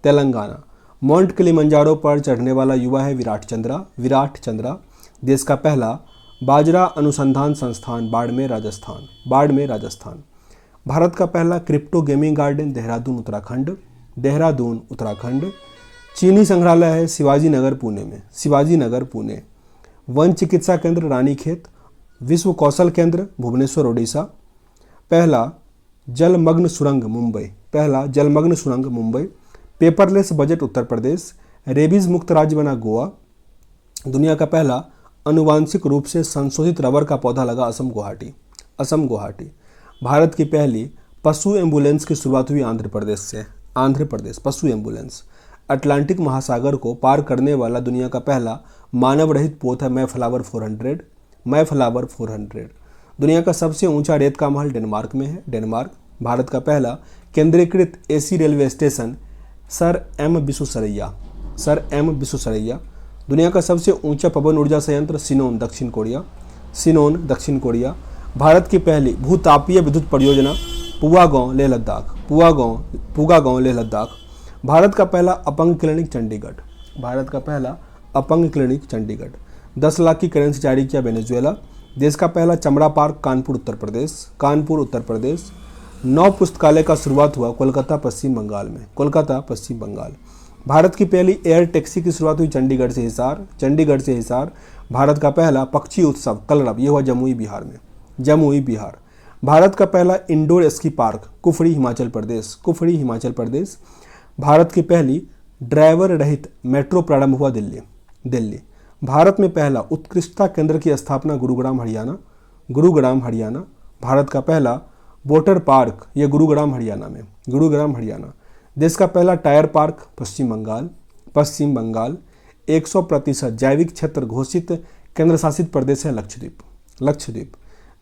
तेलंगाना। माउंट किलिमंजारो पर चढ़ने वाला युवा है विराट चंद्रा, विराट चंद्रा। देश का पहला बाजरा अनुसंधान संस्थान बाड़मेर राजस्थान, बाड़मेर राजस्थान। भारत का पहला crypto gaming garden Dehradun Uttarakhand, Dehradun Uttarakhand. चीनी संग्रहालय है शिवाजी नगर पुणे में, शिवाजी नगर पुणे। वन चिकित्सा केंद्र रानीखेत। विश्व कौशल केंद्र भुवनेश्वर ओडिशा। पहला जलमग्न सुरंग मुंबई, पहला जलमग्न सुरंग Mumbai. Paperless budget Uttar Pradesh. Rabies मुक्त राज्य बना गोवा। दुनिया का पहला आनुवांशिक रूप से संशोधित रबर का पौधा लगा असम गुवाहाटी। असम गुवाहाटी। भारत की पहली पशु एम्बुलेंस की शुरुआत हुई आंध्र प्रदेश से। आंध्र प्रदेश पशु एम्बुलेंस। अटलांटिक महासागर को पार करने वाला दुनिया का पहला मानव रहित पोत है मैफ्लावर 400। मैफ्लावर 400। दुनिया का सबसे ऊंचा रेत का महल डेनमार्क में है। डेनमार्क। भारत का पहला केंद्रीकृत AC railway station sir M Visvesvaraya. Sir M Visvesvaraya. दुनिया का सबसे ऊंचा पवन ऊर्जा संयंत्र सिनोन दक्षिण कोरिया। सिनोन दक्षिण कोरिया। भारत की पहली भूतापीय विद्युत परियोजना पुआगांव लेह लद्दाख। पुगागांव लेह लद्दाख। भारत का पहला अपंग क्लिनिक चंडीगढ़। भारत का पहला अपंग क्लिनिक चंडीगढ़। 10 लाख की करेंसी जारी किया वेनेजुएला। देश का पहला चमड़ा पार्क कानपुर उत्तर प्रदेश। कानपुर उत्तर प्रदेश। 9 पुस्तकालय का शुरुआत हुआ कोलकाता पश्चिम बंगाल में। कोलकाता पश्चिम बंगाल। भारत की पहली एयर टैक्सी की शुरुआत हुई चंडीगढ़ से हिसार। चंडीगढ़ से हिसार। भारत का पहला पक्षी उत्सव कलरव, ये हुआ जमुई बिहार में। जमुई बिहार। भारत का पहला indoor ski park Kufri Himachal Pradesh. Kufri Himachal Pradesh. Bharat की पहली ड्राइवर रहित मेट्रो प्रारंभ हुआ दिल्ली। दिल्ली। भारत में पहला उत्कृष्टता केंद्र की स्थापना गुरुग्राम हरियाणा। गुरुग्राम हरियाणा। भारत का पहला वोटर पार्क ये गुरुग्राम हरियाणा में। गुरुग्राम हरियाणा। देश का पहला टायर पार्क पश्चिम बंगाल। पश्चिम बंगाल। 100% जैविक क्षेत्र घोषित केंद्र शासित प्रदेश है लक्षद्वीप। लक्षद्वीप।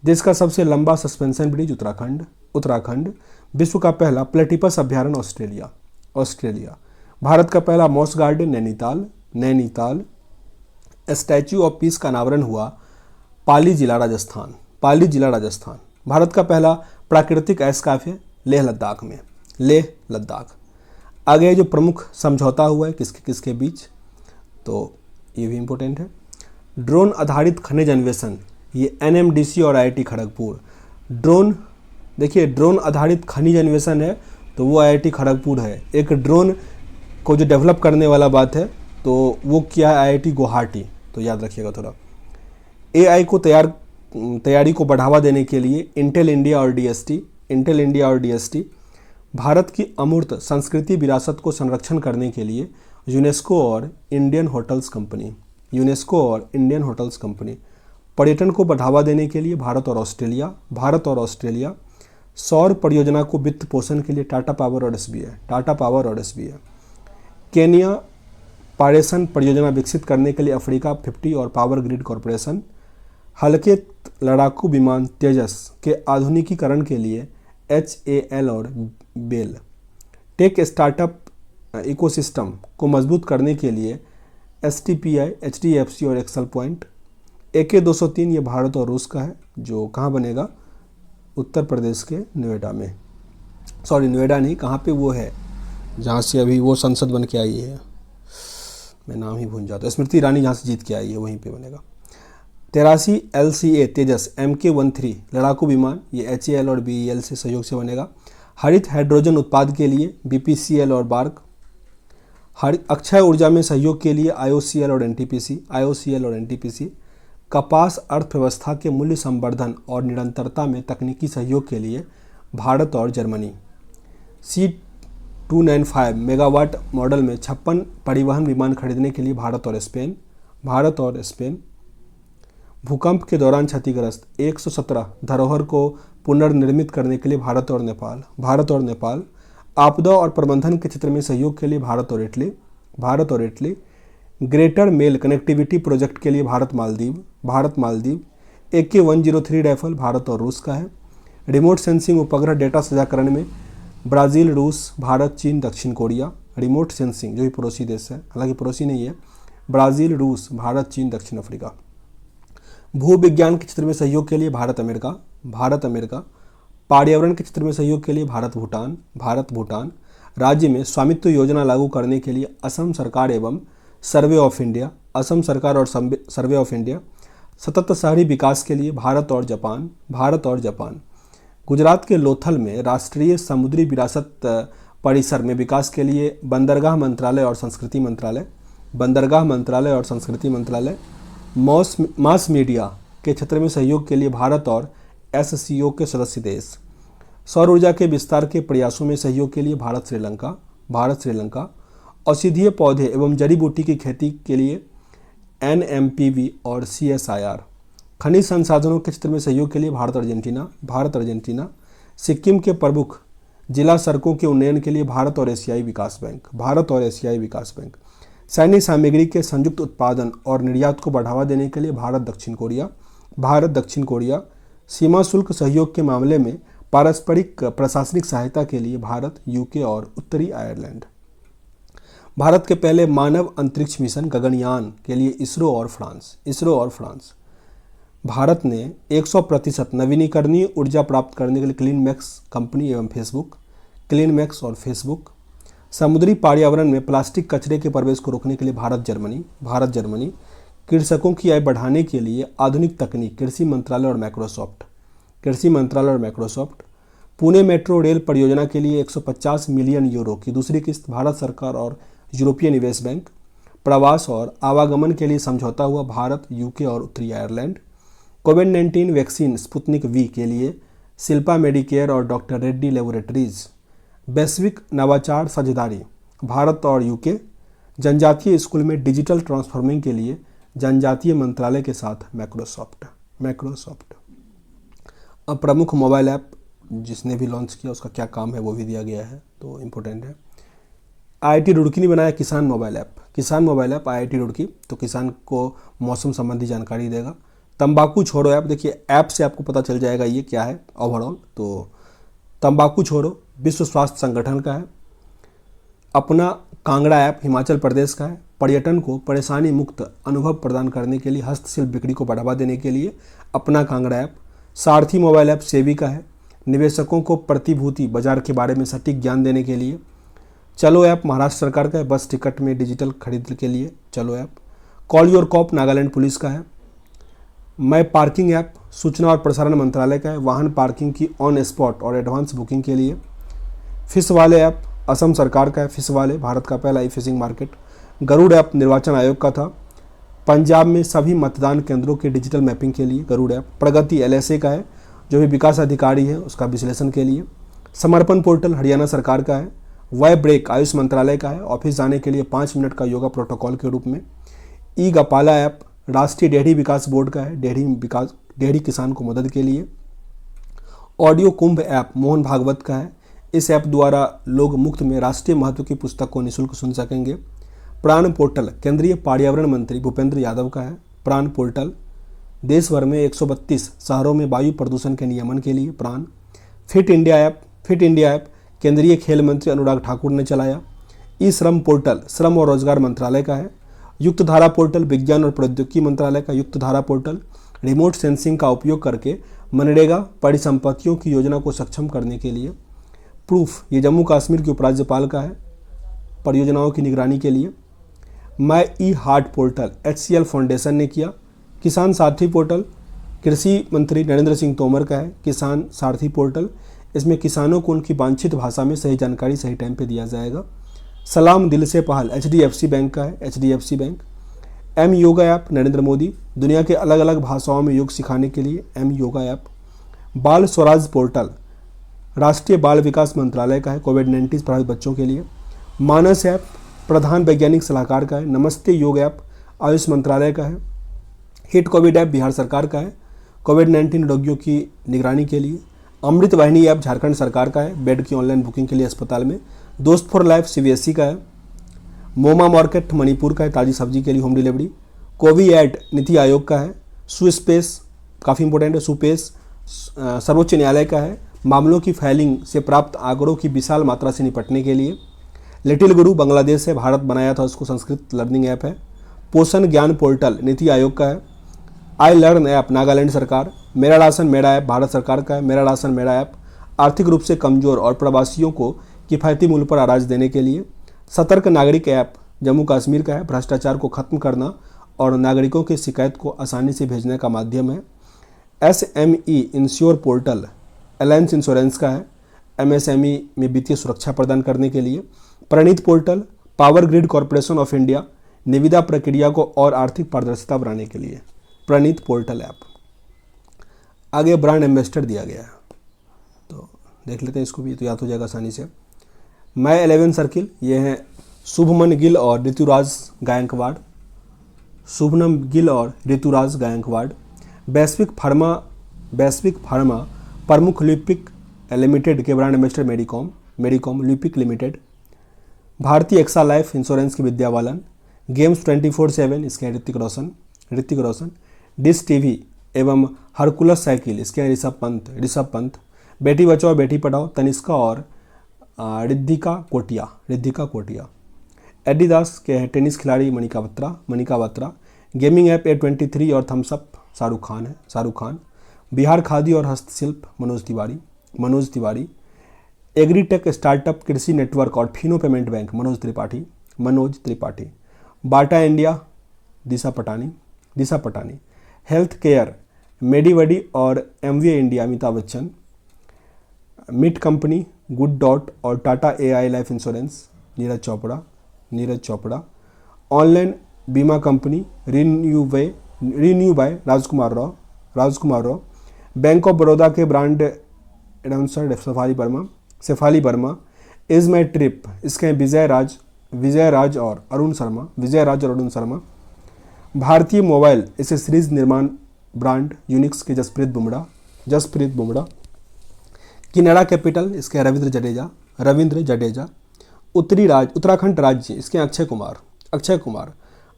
देश का सबसे लंबा सस्पेंशन ब्रिज उत्तराखंड। उत्तराखंड। विश्व का पहला प्लेटिपस अभ्यारण्य ऑस्ट्रेलिया। ऑस्ट्रेलिया। भारत का पहला moss garden Nainital. Nainital. Statue of peace का अनावरण हुआ पाली जिला राजस्थान। पाली जिला राजस्थान। भारत का पहला प्राकृतिक आइस कैफे लेह लद्दाख में। लेह लद्दाख। आगे जो प्रमुख समझौता हुआ है किसके किसके बीच, तो ये भी इम्पोर्टेंट है। ड्रोन आधारित खनिज अन्वेषण ये एनएमडीसी और आईआईटी खड़गपुर। ड्रोन देखिए ड्रोन आधारित खनिज अन्वेषण है तो वो आईआईटी खड़गपुर है। एक ड्रोन को जो डेवलप करने वाला बात है तो वो क्या है आईआईटी गुवाहाटी, तो याद रखिएगा थोड़ा। एआई को तैयारी को बढ़ावा देने के लिए इंटेल इंडिया और डीएसटी। भारत की अमूर्त संस्कृति विरासत को संरक्षण करने के लिए यूनेस्को और इंडियन होटल्स कंपनी। पर्यटन को बढ़ावा देने के लिए भारत और ऑस्ट्रेलिया। सौर परियोजना को वित्त पोषण के लिए टाटा पावर और एसबीआई। केनिया पारेसन परियोजना विकसित करने के लिए अफ्रीका 50 और पावर ग्रिड कॉरपोरेशन। हल्के लड़ाकू विमान तेजस के आधुनिकीकरण के लिए HAL और बेल। टेक स्टार्टअप इकोसिस्टम को मजबूत करने के लिए STPI, HDFC और एक्सेल पॉइंट। AK-203 ये भारत और रूस का है जो कहाँ बनेगा, उत्तर प्रदेश के नोएडा में। सॉरी नोएडा नहीं, कहाँ पे वो है जहाँ से अभी वो संसद बन के आई है, मैं नाम ही भूल जाता हूँ, स्मृति ईरानी जहाँ से जीत के आई है वहीं पे बनेगा। 83 LCA तेजस MK-13 लड़ाकू विमान ये HAL और BEL से सहयोग से बनेगा। हरित हाइड्रोजन उत्पाद के लिए BPCL और बार्क। अक्षय ऊर्जा में सहयोग के लिए IOCL और NTPC। कपास अर्थव्यवस्था के मूल्य संवर्धन और निरंतरता में तकनीकी सहयोग के लिए भारत और जर्मनी। C295 मेगावाट मॉडल में 56 परिवहन विमान खरीदने के लिए भारत और स्पेन। भूकंप के दौरान क्षतिग्रस्त 117 धरोहर को पुनर्निर्मित करने के लिए भारत और नेपाल। आपदा और प्रबंधन के क्षेत्र में सहयोग के लिए भारत और Italy. Greater male connectivity project के लिए भारत मालदीव। AK-103 राइफल भारत और रूस का है। रिमोट सेंसिंग उपग्रह डेटा साझाकरण में ब्राज़ील, रूस, भारत, चीन, दक्षिण कोरिया। रिमोट सेंसिंग जो भी पड़ोसी देश है, हालांकि पड़ोसी नहीं है, ब्राज़ील, रूस, भारत, चीन, दक्षिण अफ्रीका। भू विज्ञान के क्षेत्र में सहयोग के लिए भारत अमेरिका। पर्यावरण के क्षेत्र में सहयोग के लिए भारत भूटान। राज्य में स्वामित्व योजना लागू करने के लिए असम सरकार एवं सर्वे ऑफ इंडिया। सतत शहरी विकास के लिए भारत और जापान। गुजरात के लोथल में राष्ट्रीय समुद्री विरासत परिसर में विकास के लिए बंदरगाह मंत्रालय और संस्कृति मंत्रालय। मास मीडिया के क्षेत्र में सहयोग के लिए भारत और SCO के सदस्य देश। सौर ऊर्जा के विस्तार के प्रयासों में सहयोग के लिए भारत भारत श्रीलंका। औषधीय पौधे एवं जड़ी बूटी की खेती के लिए NMPV और CSIR। खनिज संसाधनों के क्षेत्र में सहयोग के लिए भारत अर्जेंटीना। सिक्किम के प्रमुख जिला सड़कों के उन्नयन के लिए भारत और एशियाई विकास बैंक। सैन्य सामग्री के संयुक्त उत्पादन और निर्यात को बढ़ावा देने के लिए भारत दक्षिण कोरिया। सीमा शुल्क सहयोग के मामले में पारस्परिक प्रशासनिक सहायता के लिए भारत, UK और उत्तरी आयरलैंड। भारत के पहले मानव अंतरिक्ष मिशन गगनयान के लिए इसरो और फ्रांस। भारत ने 100% नवीनीकरणीय ऊर्जा प्राप्त करने के लिए क्लीनमैक्स कंपनी एवं फेसबुक। समुद्री पर्यावरण में प्लास्टिक कचरे के प्रवेश को रोकने के लिए भारत जर्मनी। कृषकों की आय बढ़ाने के लिए आधुनिक तकनीक कृषि मंत्रालय और माइक्रोसॉफ्ट। पुणे मेट्रो रेल परियोजना के लिए 150 मिलियन यूरो की दूसरी किस्त भारत सरकार और यूरोपीय निवेश बैंक। प्रवास और आवागमन के लिए समझौता हुआ भारत, UK और उत्तरी आयरलैंड। कोविड-19 वैक्सीन स्पुतनिक V के लिए शिल्पा मेडिकेयर और डॉक्टर रेड्डी लेबोरेटरीज। वैश्विक नवाचार साझेदारी भारत और UK। जनजातीय स्कूल में डिजिटल ट्रांसफॉर्मिंग के लिए जनजातीय मंत्रालय के साथ माइक्रोसॉफ्ट। अब प्रमुख मोबाइल ऐप जिसने भी लॉन्च किया उसका क्या काम है वो भी दिया गया है, तो इम्पोर्टेंट है। IIT रुड़की ने बनाया किसान मोबाइल ऐप IIT रुड़की, तो किसान को मौसम संबंधी जानकारी देगा। तंबाकू छोड़ो ऐप, देखिए ऐप से आपको पता चल जाएगा ये क्या है ओवरऑल। तो तंबाकू छोड़ो विश्व स्वास्थ्य संगठन का है। अपना कांगड़ा ऐप हिमाचल प्रदेश का है। पर्यटन को परेशानी मुक्त अनुभव प्रदान करने के लिए हस्तशिल्प बिक्री को बढ़ावा देने के लिए अपना कांगड़ा ऐप। सारथी मोबाइल ऐप सेवी का है। निवेशकों को प्रतिभूति बाजार के बारे में सटीक ज्ञान देने के लिए। चलो ऐप महाराष्ट्र सरकार का है, बस टिकट में डिजिटल खरीद के लिए Chalo app. Call your cop Nagaland police का है। मैं पार्किंग ऐप सूचना और प्रसारण मंत्रालय का है, वाहन पार्किंग की ऑन स्पॉट और एडवांस बुकिंग के लिए। फिश वाले ऐप असम सरकार का है, फिश वाले भारत का पहला ई फिशिंग मार्केट। गरुड़ ऐप निर्वाचन आयोग का था। पंजाब में सभी मतदान केंद्रों के डिजिटल मैपिंग के लिए गरुड़ ऐप। प्रगति LSA का है, जो भी विकास अधिकारी है उसका विश्लेषण के लिए। समर्पण पोर्टल हरियाणा सरकार का है। वाई ब्रेक आयुष मंत्रालय का है, ऑफिस जाने के लिए 5 मिनट का योगा प्रोटोकॉल के रूप में। ई गपाला ऐप राष्ट्रीय डेयरी विकास बोर्ड का है, डेयरी किसान को मदद के लिए। ऑडियो कुंभ ऐप मोहन भागवत का है। इस ऐप द्वारा लोग मुफ्त में राष्ट्रीय महत्व की पुस्तक को निःशुल्क सुन सकेंगे। प्राण पोर्टल केंद्रीय पर्यावरण मंत्री भूपेंद्र यादव का है। प्राण पोर्टल देश भर में 132 शहरों में वायु प्रदूषण के नियमन के लिए प्राण। फिट इंडिया ऐप केंद्रीय खेल मंत्री अनुराग ठाकुर ने चलाया। ई श्रम पोर्टल श्रम और रोजगार मंत्रालय का है। युक्त धारा पोर्टल विज्ञान और प्रौद्योगिकी मंत्रालय का। युक्त धारा पोर्टल रिमोट सेंसिंग का उपयोग करके मनरेगा परिसंपत्तियों की योजना को सक्षम करने के लिए। प्रूफ ये जम्मू कश्मीर के उपराज्यपाल का है, परियोजनाओं की निगरानी के लिए। माई ई हार्ट पोर्टल HCL फाउंडेशन ने किया। किसान सारथी पोर्टल कृषि मंत्री नरेंद्र सिंह तोमर का है। किसान सारथी पोर्टल इसमें किसानों को उनकी वांछित भाषा में सही जानकारी सही टाइम पे दिया जाएगा। सलाम दिल से पहल HDFC बैंक का है, HDFC bank. M yoga app Narendra Modi, दुनिया के अलग अलग भाषाओं में योग सिखाने के लिए M योगा ऐप। बाल स्वराज पोर्टल राष्ट्रीय बाल विकास मंत्रालय का है, कोविड-19 प्रभावित बच्चों के लिए। मानस ऐप प्रधान वैज्ञानिक सलाहकार का है। नमस्ते योग ऐप आयुष मंत्रालय का है। हिट कोविड ऐप बिहार सरकार का है, कोविड-19 रोगियों की निगरानी के लिए। अमृत वाहिनी ऐप झारखंड सरकार का है, बेड की ऑनलाइन बुकिंग के लिए अस्पताल में। दोस्त फॉर लाइफ CBSE का है। मोमा मार्केट मणिपुर का है, ताज़ी सब्जी के लिए होम डिलीवरी। कोवी एड नीति आयोग का है। सुस्पेस काफ़ी इंपॉर्टेंट है, सुपेस सर्वोच्च न्यायालय का है, मामलों की फाइलिंग से प्राप्त आंकड़ों की विशाल मात्रा से निपटने के लिए। लिटिल गुरु बांग्लादेश से भारत बनाया था, उसको संस्कृत लर्निंग ऐप है। पोषण ज्ञान पोर्टल नीति आयोग का है। आई लर्न ऐप नागालैंड सरकार। मेरा राशन मेरा ऐप भारत सरकार का है, मेरा राशन मेरा ऐप आर्थिक रूप से कमजोर और प्रवासियों को किफ़ायती मूल्य पर अनाज देने के लिए। सतर्क नागरिक ऐप जम्मू कश्मीर का है, भ्रष्टाचार को खत्म करना और नागरिकों की शिकायत को आसानी से भेजने का माध्यम है। SME ensure portal alliance insurance का है, MSME में वित्तीय सुरक्षा प्रदान करने के लिए। Pranit portal power grid corporation of India निविदा प्रक्रिया को और आर्थिक पारदर्शिता बनाने के लिए प्रणीत पोर्टल ऐप। आगे ब्रांड एम्बेसडर दिया गया है, तो देख लेते हैं इसको भी, तो याद हो जाएगा आसानी से। माय 11 सर्किल, ये हैं शुभमन गिल और ऋतुराज गायकवाड़। शुभमन गिल और ऋतुराज गायकवाड़। वैश्विक फार्मा प्रमुख लिपिक लिमिटेड के ब्रांड एम्बेसडर मेडिकॉम लिपिक लिमिटेड। भारतीय एक्सा लाइफ इंश्योरेंस की विद्या बालन। गेम्स 24/7 इसके हैं ऋतिक रोशन। डिश टीवी एवं हरकुलस साइकिल इसके हैं ऋषभ पंत। बेटी बचाओ बेटी पढ़ाओ तनिष्का और रिद्धिका कोटिया। एडिडास के हैं टेनिस खिलाड़ी Manika Batra. Gaming app A23 और थम्सअप शाहरुख खान। बिहार खादी और हस्तशिल्प Manoj Tiwari. Agritech startup Krishi network और Fino payment bank Manoj Tripathi. Bata India Disha Patani. Health care Medibuddy और MVA इंडिया अमिताभ बच्चन। मिट कंपनी गुड डॉट और Tata AI life insurance Neeraj Chopra. Online बीमा company renew buy Rajkumar Rao. Bank of Baroda के brand announcer Shafali Verma. Ease my trip इसके हैं विजय राज और अरुण शर्मा। भारतीय मोबाइल एसेसरीज निर्माण ब्रांड यूनिक्स के जसप्रीत बुमराह। किनारा कैपिटल इसके हैं रविंद्र जडेजा। उत्तराखंड राज्य इसके हैं अक्षय कुमार।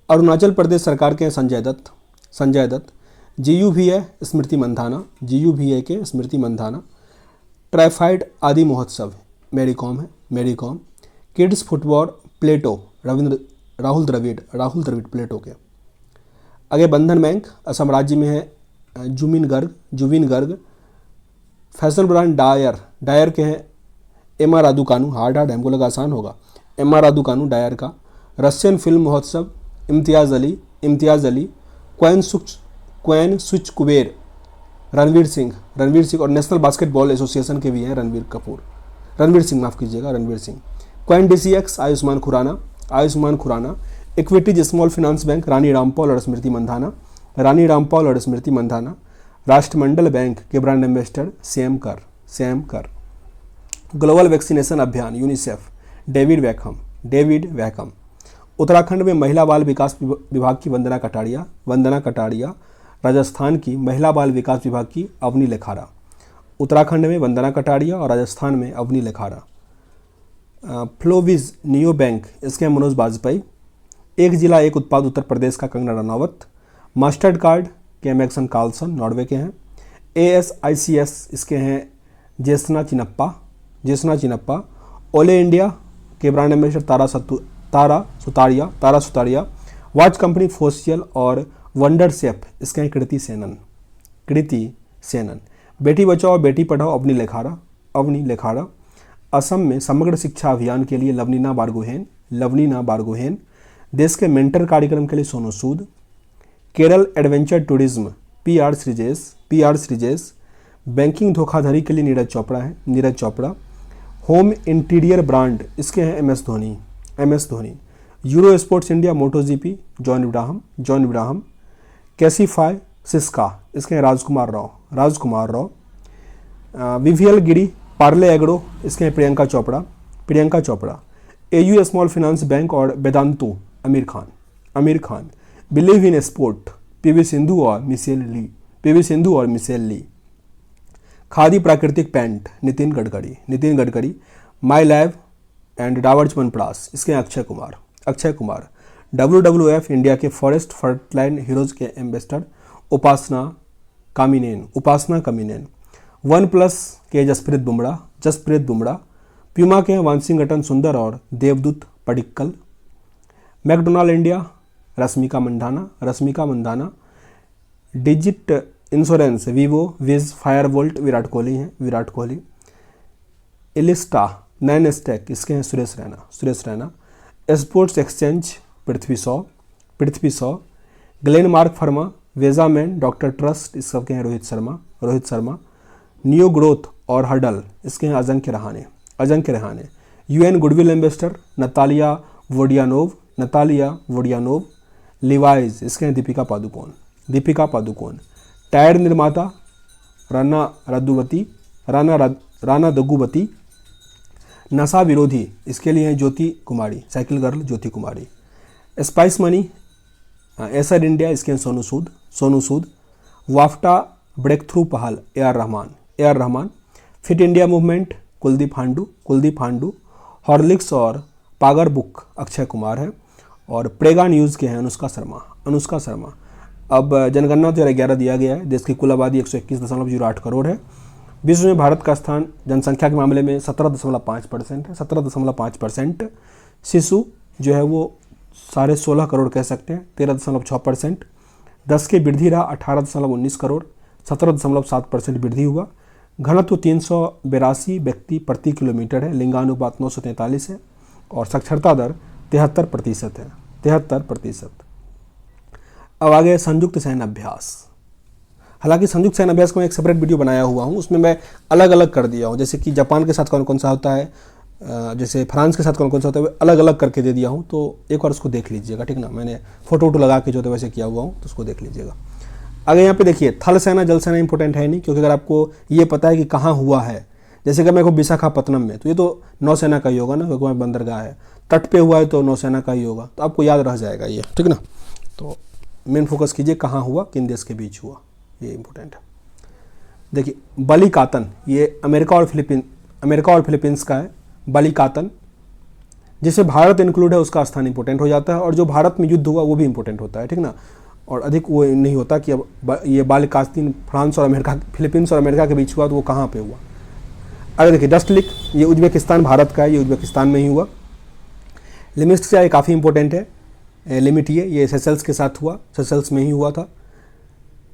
अरुणाचल प्रदेश सरकार के हैं संजय दत्त। GUVA के Smriti Mandhana. TRIFED Aadi Mahotsav Mary Kom. Kids football Plato Rahul Dravid Plato के। आगे बंधन बैंक असम राज्य में है Zubeen Garg. Fashion brand Dior के हैं एम आर रादुकानु। हार्ड हमको लगा आसान होगा। एम आर रादुकानु डायर का। रशियन फिल्म महोत्सव इम्तियाज़ अली। क्वेन सुच कुबेर रणवीर सिंह और नेशनल बास्केटबॉल एसोसिएशन के भी हैं Ranveer Singh. Coin DCX Ayushmann Khurrana. Equitas small finance bank Rani Rampal और स्मृति मंधाना। राष्ट्रमंडल बैंक के brand ambassador Sam Curran. Global vaccination अभियान यूनिसेफ डेविड वैकम। उत्तराखंड में महिला बाल विकास विभाग की वंदना कटारिया। राजस्थान की महिला बाल विकास विभाग की अवनी लेखारा। उत्तराखंड में वंदना कटारिया और राजस्थान में अवनी लेखारा। फ्लोविज नियो बैंक इसके मनोज बाजपेयी। एक जिला एक उत्पाद उत्तर प्रदेश का कंगना रनावत। मास्टर्ड कार्ड के मैक्सन कार्लसन नॉर्वे के हैं। ASICS इसके हैं जेसना चिनप्पा। ओले इंडिया के brand ambassador Tara Sutaria. Watch company फोसियल और वंडर शेफ इसके हैं कृति सेनन। बेटी बचाओ बेटी पढ़ाओ अवनी लेखारा। असम में समग्र शिक्षा अभियान के लिए लवनीना बारगोहेन। देश के मेंटर कार्यक्रम के लिए Sonu Sood. Kerala adventure tourism PR Sreejesh. Banking धोखाधड़ी के लिए Neeraj Chopra. Home interior brand इसके हैं MS Dhoni. Euro sports India MotoGP John Abraham. Cashify Syska इसके हैं राजकुमार राव। VVL गिरी पार्ले एग्रो इसके हैं Priyanka Chopra. AU small finance bank और Vedantu Aamir Khan. Believe in sport PV Sindhu और मिशेल ली। खादी प्राकृतिक paint Nitin Gadkari. My life and Dabur chyawanprash इसके हैं अक्षय कुमार। WWF इंडिया के फॉरेस्ट फ्रंटलाइन हीरोज के एम्बेसडर उपासना कमिनेन। OnePlus के जसप्रीत बुमराह। प्यूमा के वानसिंगटन सुंदर और Devdutt Padikkal. McDonald India Rashmika Mandanna. Digit insurance Vivo विज फायरवोल्ट विराट कोहली। इलिस्टा नैनस्टेक इसके हैं Suresh Raina. Sports exchange Prithvi Shaw. Glenmark pharma वेजामैन डॉक्टर ट्रस्ट इस सबके हैं रोहित शर्मा। न्यू ग्रोथ और हडल इसके हैं Ajinkya Rahane. UN goodwill ambassador Natalia Vodianova. Levi's इसके हैं दीपिका पादुकोण। टायर निर्माता राना दग्गुबती। नशा विरोधी, इसके लिए है ज्योति कुमारी, साइकिल गर्ल ज्योति कुमारी। स्पाइस मनी, एसर इंडिया, इसके हैं सोनू सूद। वाफ्टा ब्रेक थ्रू पहल, A R Rahman. Fit India movement, Kuldeep हांडू। Horlicks और पागर बुक, अक्षय कुमार है। और प्रेगा न्यूज़ के हैं अनुष्का शर्मा। अब जनगणना 2011 दिया गया है। देश की कुल आबादी 121.08 करोड़ है। विश्व में भारत का स्थान जनसंख्या के मामले में 17.5% है, 17.5%। शिशु जो है वो 16.5 करोड़ कह सकते हैं, 13.6%। 10 की वृद्धि रहा 18.19 करोड़, 17.7% वृद्धि हुआ। घनत्व 382 व्यक्ति प्रति किलोमीटर है। लिंगानुपात 943 है। और साक्षरता दर 73% है, 73%। अब आगे संयुक्त सैन्य अभ्यास। हालांकि संयुक्त सैन्य अभ्यास को मैं एक सेपरेट वीडियो बनाया हुआ हूँ, उसमें मैं अलग अलग कर दिया हूँ। जैसे कि जापान के साथ कौन कौन सा होता है, जैसे फ्रांस के साथ कौन कौन सा होता है, अलग अलग करके दे दिया हूँ। तो एक बार उसको देख लीजिएगा, ठीक ना। मैंने फोटो वोटो लगा के जो है वैसे किया हुआ हूँ, तो उसको देख लीजिएगा। आगे यहाँ पे देखिए, थल सेना जल सेना इंपॉर्टेंट है नहीं, क्योंकि अगर आपको ये पता है कि कहाँ हुआ है, जैसे कि मेरे को विशाखापत्तनम में, तो ये तो नौसेना का ही होगा ना, क्योंकि वहाँ बंदरगाह है। तट पे हुआ है तो नौसेना का ही होगा, तो आपको याद रह जाएगा ये, ठीक ना। तो मेन फोकस कीजिए कहाँ हुआ, किन देश के बीच हुआ, ये इंपॉर्टेंट है। देखिए बलिकातन, ये अमेरिका और फिलीपींस का है। बलिकातन जिसमें भारत इंक्लूड है, उसका स्थान इंपॉर्टेंट हो जाता है। और जो भारत में युद्ध हुआ वो भी इंपॉर्टेंट होता है, ठीक ना। और अधिक वो नहीं होता कि अब ये बालिकास्तीन फिलीपींस और अमेरिका के बीच हुआ तो वो कहाँ पे हुआ। अगर देखिए डस्टलिक, ये उज्बेकिस्तान भारत का है, ये उज्बेकिस्तान में ही हुआ। लिमिट्स ये काफ़ी इंपॉर्टेंट है। लिमिट ये सेशल्स के साथ हुआ, सेशल्स में ही हुआ था।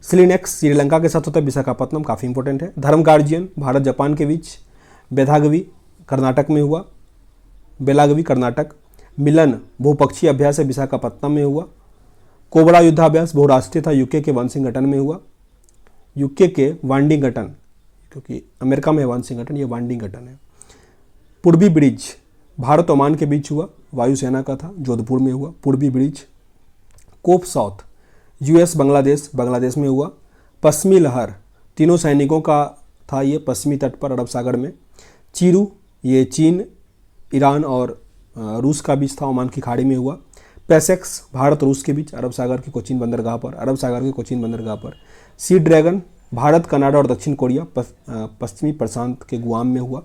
सिलिनेक्स श्रीलंका के साथ होता है, विशाखापत्तनम काफ़ी इंपॉर्टेंट है। धर्म गार्जियन भारत जापान के बीच, बेलागवी कर्नाटक में हुआ, बेलागवी कर्नाटक। मिलन बहुपक्षीय अभ्यास है, विशाखापत्तनम में हुआ। कोबरा युद्धाभ्यास बहुराष्ट्रीय था, यूके के वाशिंगटन में हुआ, यूके के वाशिंगटन, क्योंकि अमेरिका में है वाशिंगटन, ये वाशिंगटन है। पूर्वी ब्रिज भारत ओमान के बीच हुआ, वायुसेना का था, जोधपुर में हुआ पूर्वी ब्रिज। कोप साउथ यूएस बांग्लादेश में हुआ। पश्चिमी लहर तीनों सैनिकों का था, ये पश्चिमी तट पर अरब सागर में। चीरू ये चीन, ईरान और रूस का बीच था, ओमान की खाड़ी में हुआ। पैसेक्स भारत रूस के बीच, अरब सागर के कोचीन बंदरगाह पर। सी ड्रैगन भारत कनाडा और दक्षिण कोरिया, पश्चिमी प्रशांत के गुआम में हुआ।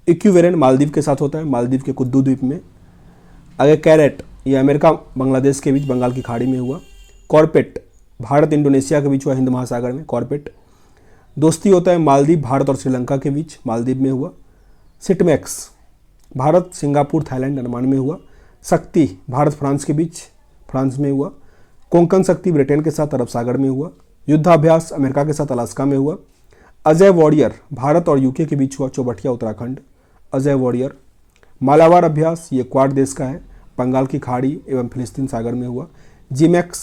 इक्विवेलेंट मालदीव के साथ होता है, मालदीव के कुद्दू द्वीप में। आगे कैरेट ये अमेरिका बांग्लादेश के बीच, बंगाल की खाड़ी में हुआ। कॉर्पेट भारत इंडोनेशिया के बीच हुआ, हिंद महासागर में कॉर्पेट। दोस्ती होता है मालदीव भारत और श्रीलंका के बीच, मालदीव में हुआ। सिटमैक्स भारत सिंगापुर थाईलैंड अंडमान में हुआ। शक्ति भारत फ्रांस के बीच, फ्रांस में हुआ। कोंकण शक्ति ब्रिटेन के साथ अरब सागर में हुआ। युद्धाभ्यास अमेरिका के साथ अलास्का में हुआ। अजय वॉरियर भारत और यूके के बीच हुआ, चौबटिया उत्तराखंड, अजय वॉरियर। मालाबार अभ्यास ये क्वाड देश का है, बंगाल की खाड़ी एवं फिलिस्तीन सागर में हुआ। जीमैक्स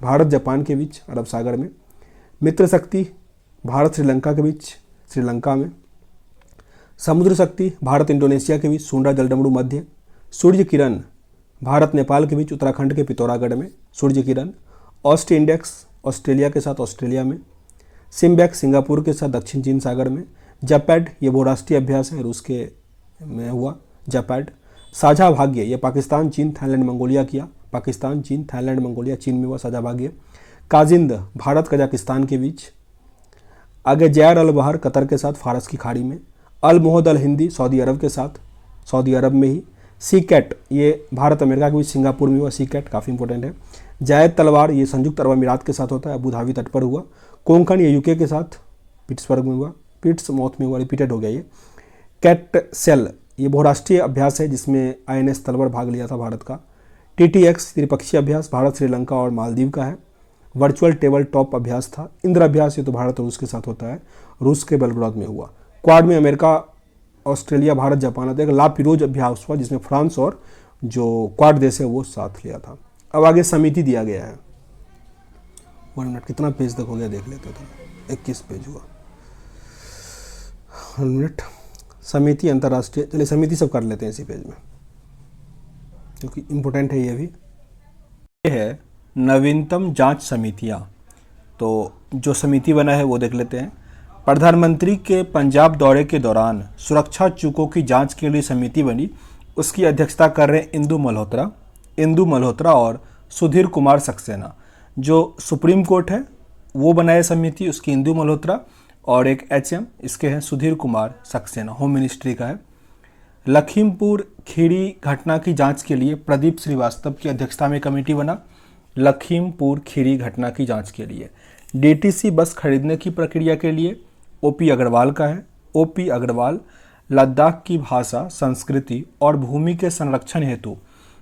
भारत जापान के बीच, अरब सागर में। मित्र शक्ति भारत श्रीलंका के बीच, श्रीलंका में। समुद्र शक्ति भारत इंडोनेशिया के बीच, सुंडा जलडमरू मध्य। सूर्य किरण भारत नेपाल के बीच, उत्तराखंड के पिथौरागढ़ में सूर्य किरण। ऑस्ट इंडेक्स ऑस्ट्रेलिया के साथ, ऑस्ट्रेलिया में। सिम्बैक सिंगापुर के साथ, दक्षिण चीन सागर में। जैपैड ये बहुराष्ट्रीय अभ्यास है, रूस के में हुआ जैपैड। साझा भाग्य ये पाकिस्तान चीन थाईलैंड मंगोलिया किया, पाकिस्तान चीन थाईलैंड मंगोलिया चीन में हुआ साझा भाग्य। काजिंद भारत कजाकिस्तान के बीच। आगे जैर अल बहर कतर के साथ, फारस की खाड़ी में। अल मोहद अल हिंदी सऊदी अरब के साथ, सऊदी अरब में ही। सी कैट ये भारत अमेरिका के बीच, सिंगापुर में हुआ। सी कैट काफ़ी इंपॉर्टेंट है। जायद तलवार ये संयुक्त अरब अमीरात के साथ होता है, अबू धाबी तट पर हुआ। कोंकण ये यूके के साथ, पिट्सबर्ग में हुआ, पिट्समाउथ में हुआ, रिपीटेड हो गया ये। कैट सेल ये बहुराष्ट्रीय अभ्यास है, जिसमें INS तलवर भाग लिया था भारत का। TTX त्रिपक्षीय अभ्यास भारत श्रीलंका और मालदीव का है। वर्चुअल टेबल टॉप अभ्यास था। इंद्र अभ्यास ये तो भारत और रूस के साथ होता है, रूस के बेलग्राद में हुआ। क्वाड में अमेरिका ऑस्ट्रेलिया भारत जापान आता है। ला पिरोज अभ्यास हुआ, जिसमें फ्रांस और जो क्वाड देश है वो साथ लिया था। अब आगे समिति दिया गया है। 1 मिनट कितना पेज तक हो गया देख लेते तो, 21 पेज हुआ। 1 मिनट। समिति अंतर्राष्ट्रीय, चलिए समिति सब कर लेते हैं इसी पेज में, क्योंकि इम्पोर्टेंट है ये भी। ये है नवीनतम जांच समितियां। तो जो समिति बना है वो देख लेते हैं। प्रधानमंत्री के पंजाब दौरे के दौरान सुरक्षा चूकों की जांच के लिए समिति बनी, उसकी अध्यक्षता कर रहे इंदु मल्होत्रा और सुधीर कुमार सक्सेना। जो सुप्रीम कोर्ट है वो बनाए समिति, उसकी इंदु मल्होत्रा, और एक HM इसके हैं सुधीर कुमार सक्सेना, होम मिनिस्ट्री का है। लखीमपुर खीरी घटना की जांच के लिए प्रदीप श्रीवास्तव की अध्यक्षता में कमेटी बना। लखीमपुर खीरी घटना की जांच के लिए DTC बस खरीदने की प्रक्रिया के लिए OP अग्रवाल का है। OP अग्रवाल लद्दाख की भाषा, संस्कृति और भूमि के संरक्षण हेतु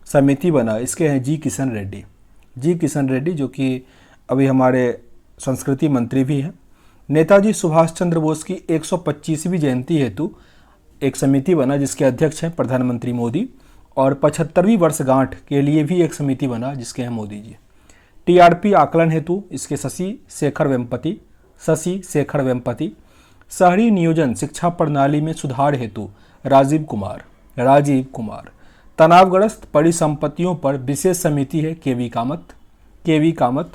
समिति बना, इसके हैं जी किशन रेड्डी जो कि अभी हमारे संस्कृति मंत्री भी हैं। नेताजी सुभाष चंद्र बोस की 125वीं जयंती हेतु एक समिति बना, जिसके अध्यक्ष हैं प्रधानमंत्री मोदी, और 75वीं वर्षगांठ के लिए भी एक समिति बना, जिसके हैं मोदी जी। TRP आकलन हेतु इसके शशि शेखर वेम्पति। शहरी नियोजन शिक्षा प्रणाली में सुधार हेतु राजीव कुमार। तनावग्रस्त परिसंपत्तियों पर विशेष समिति है KV कामत।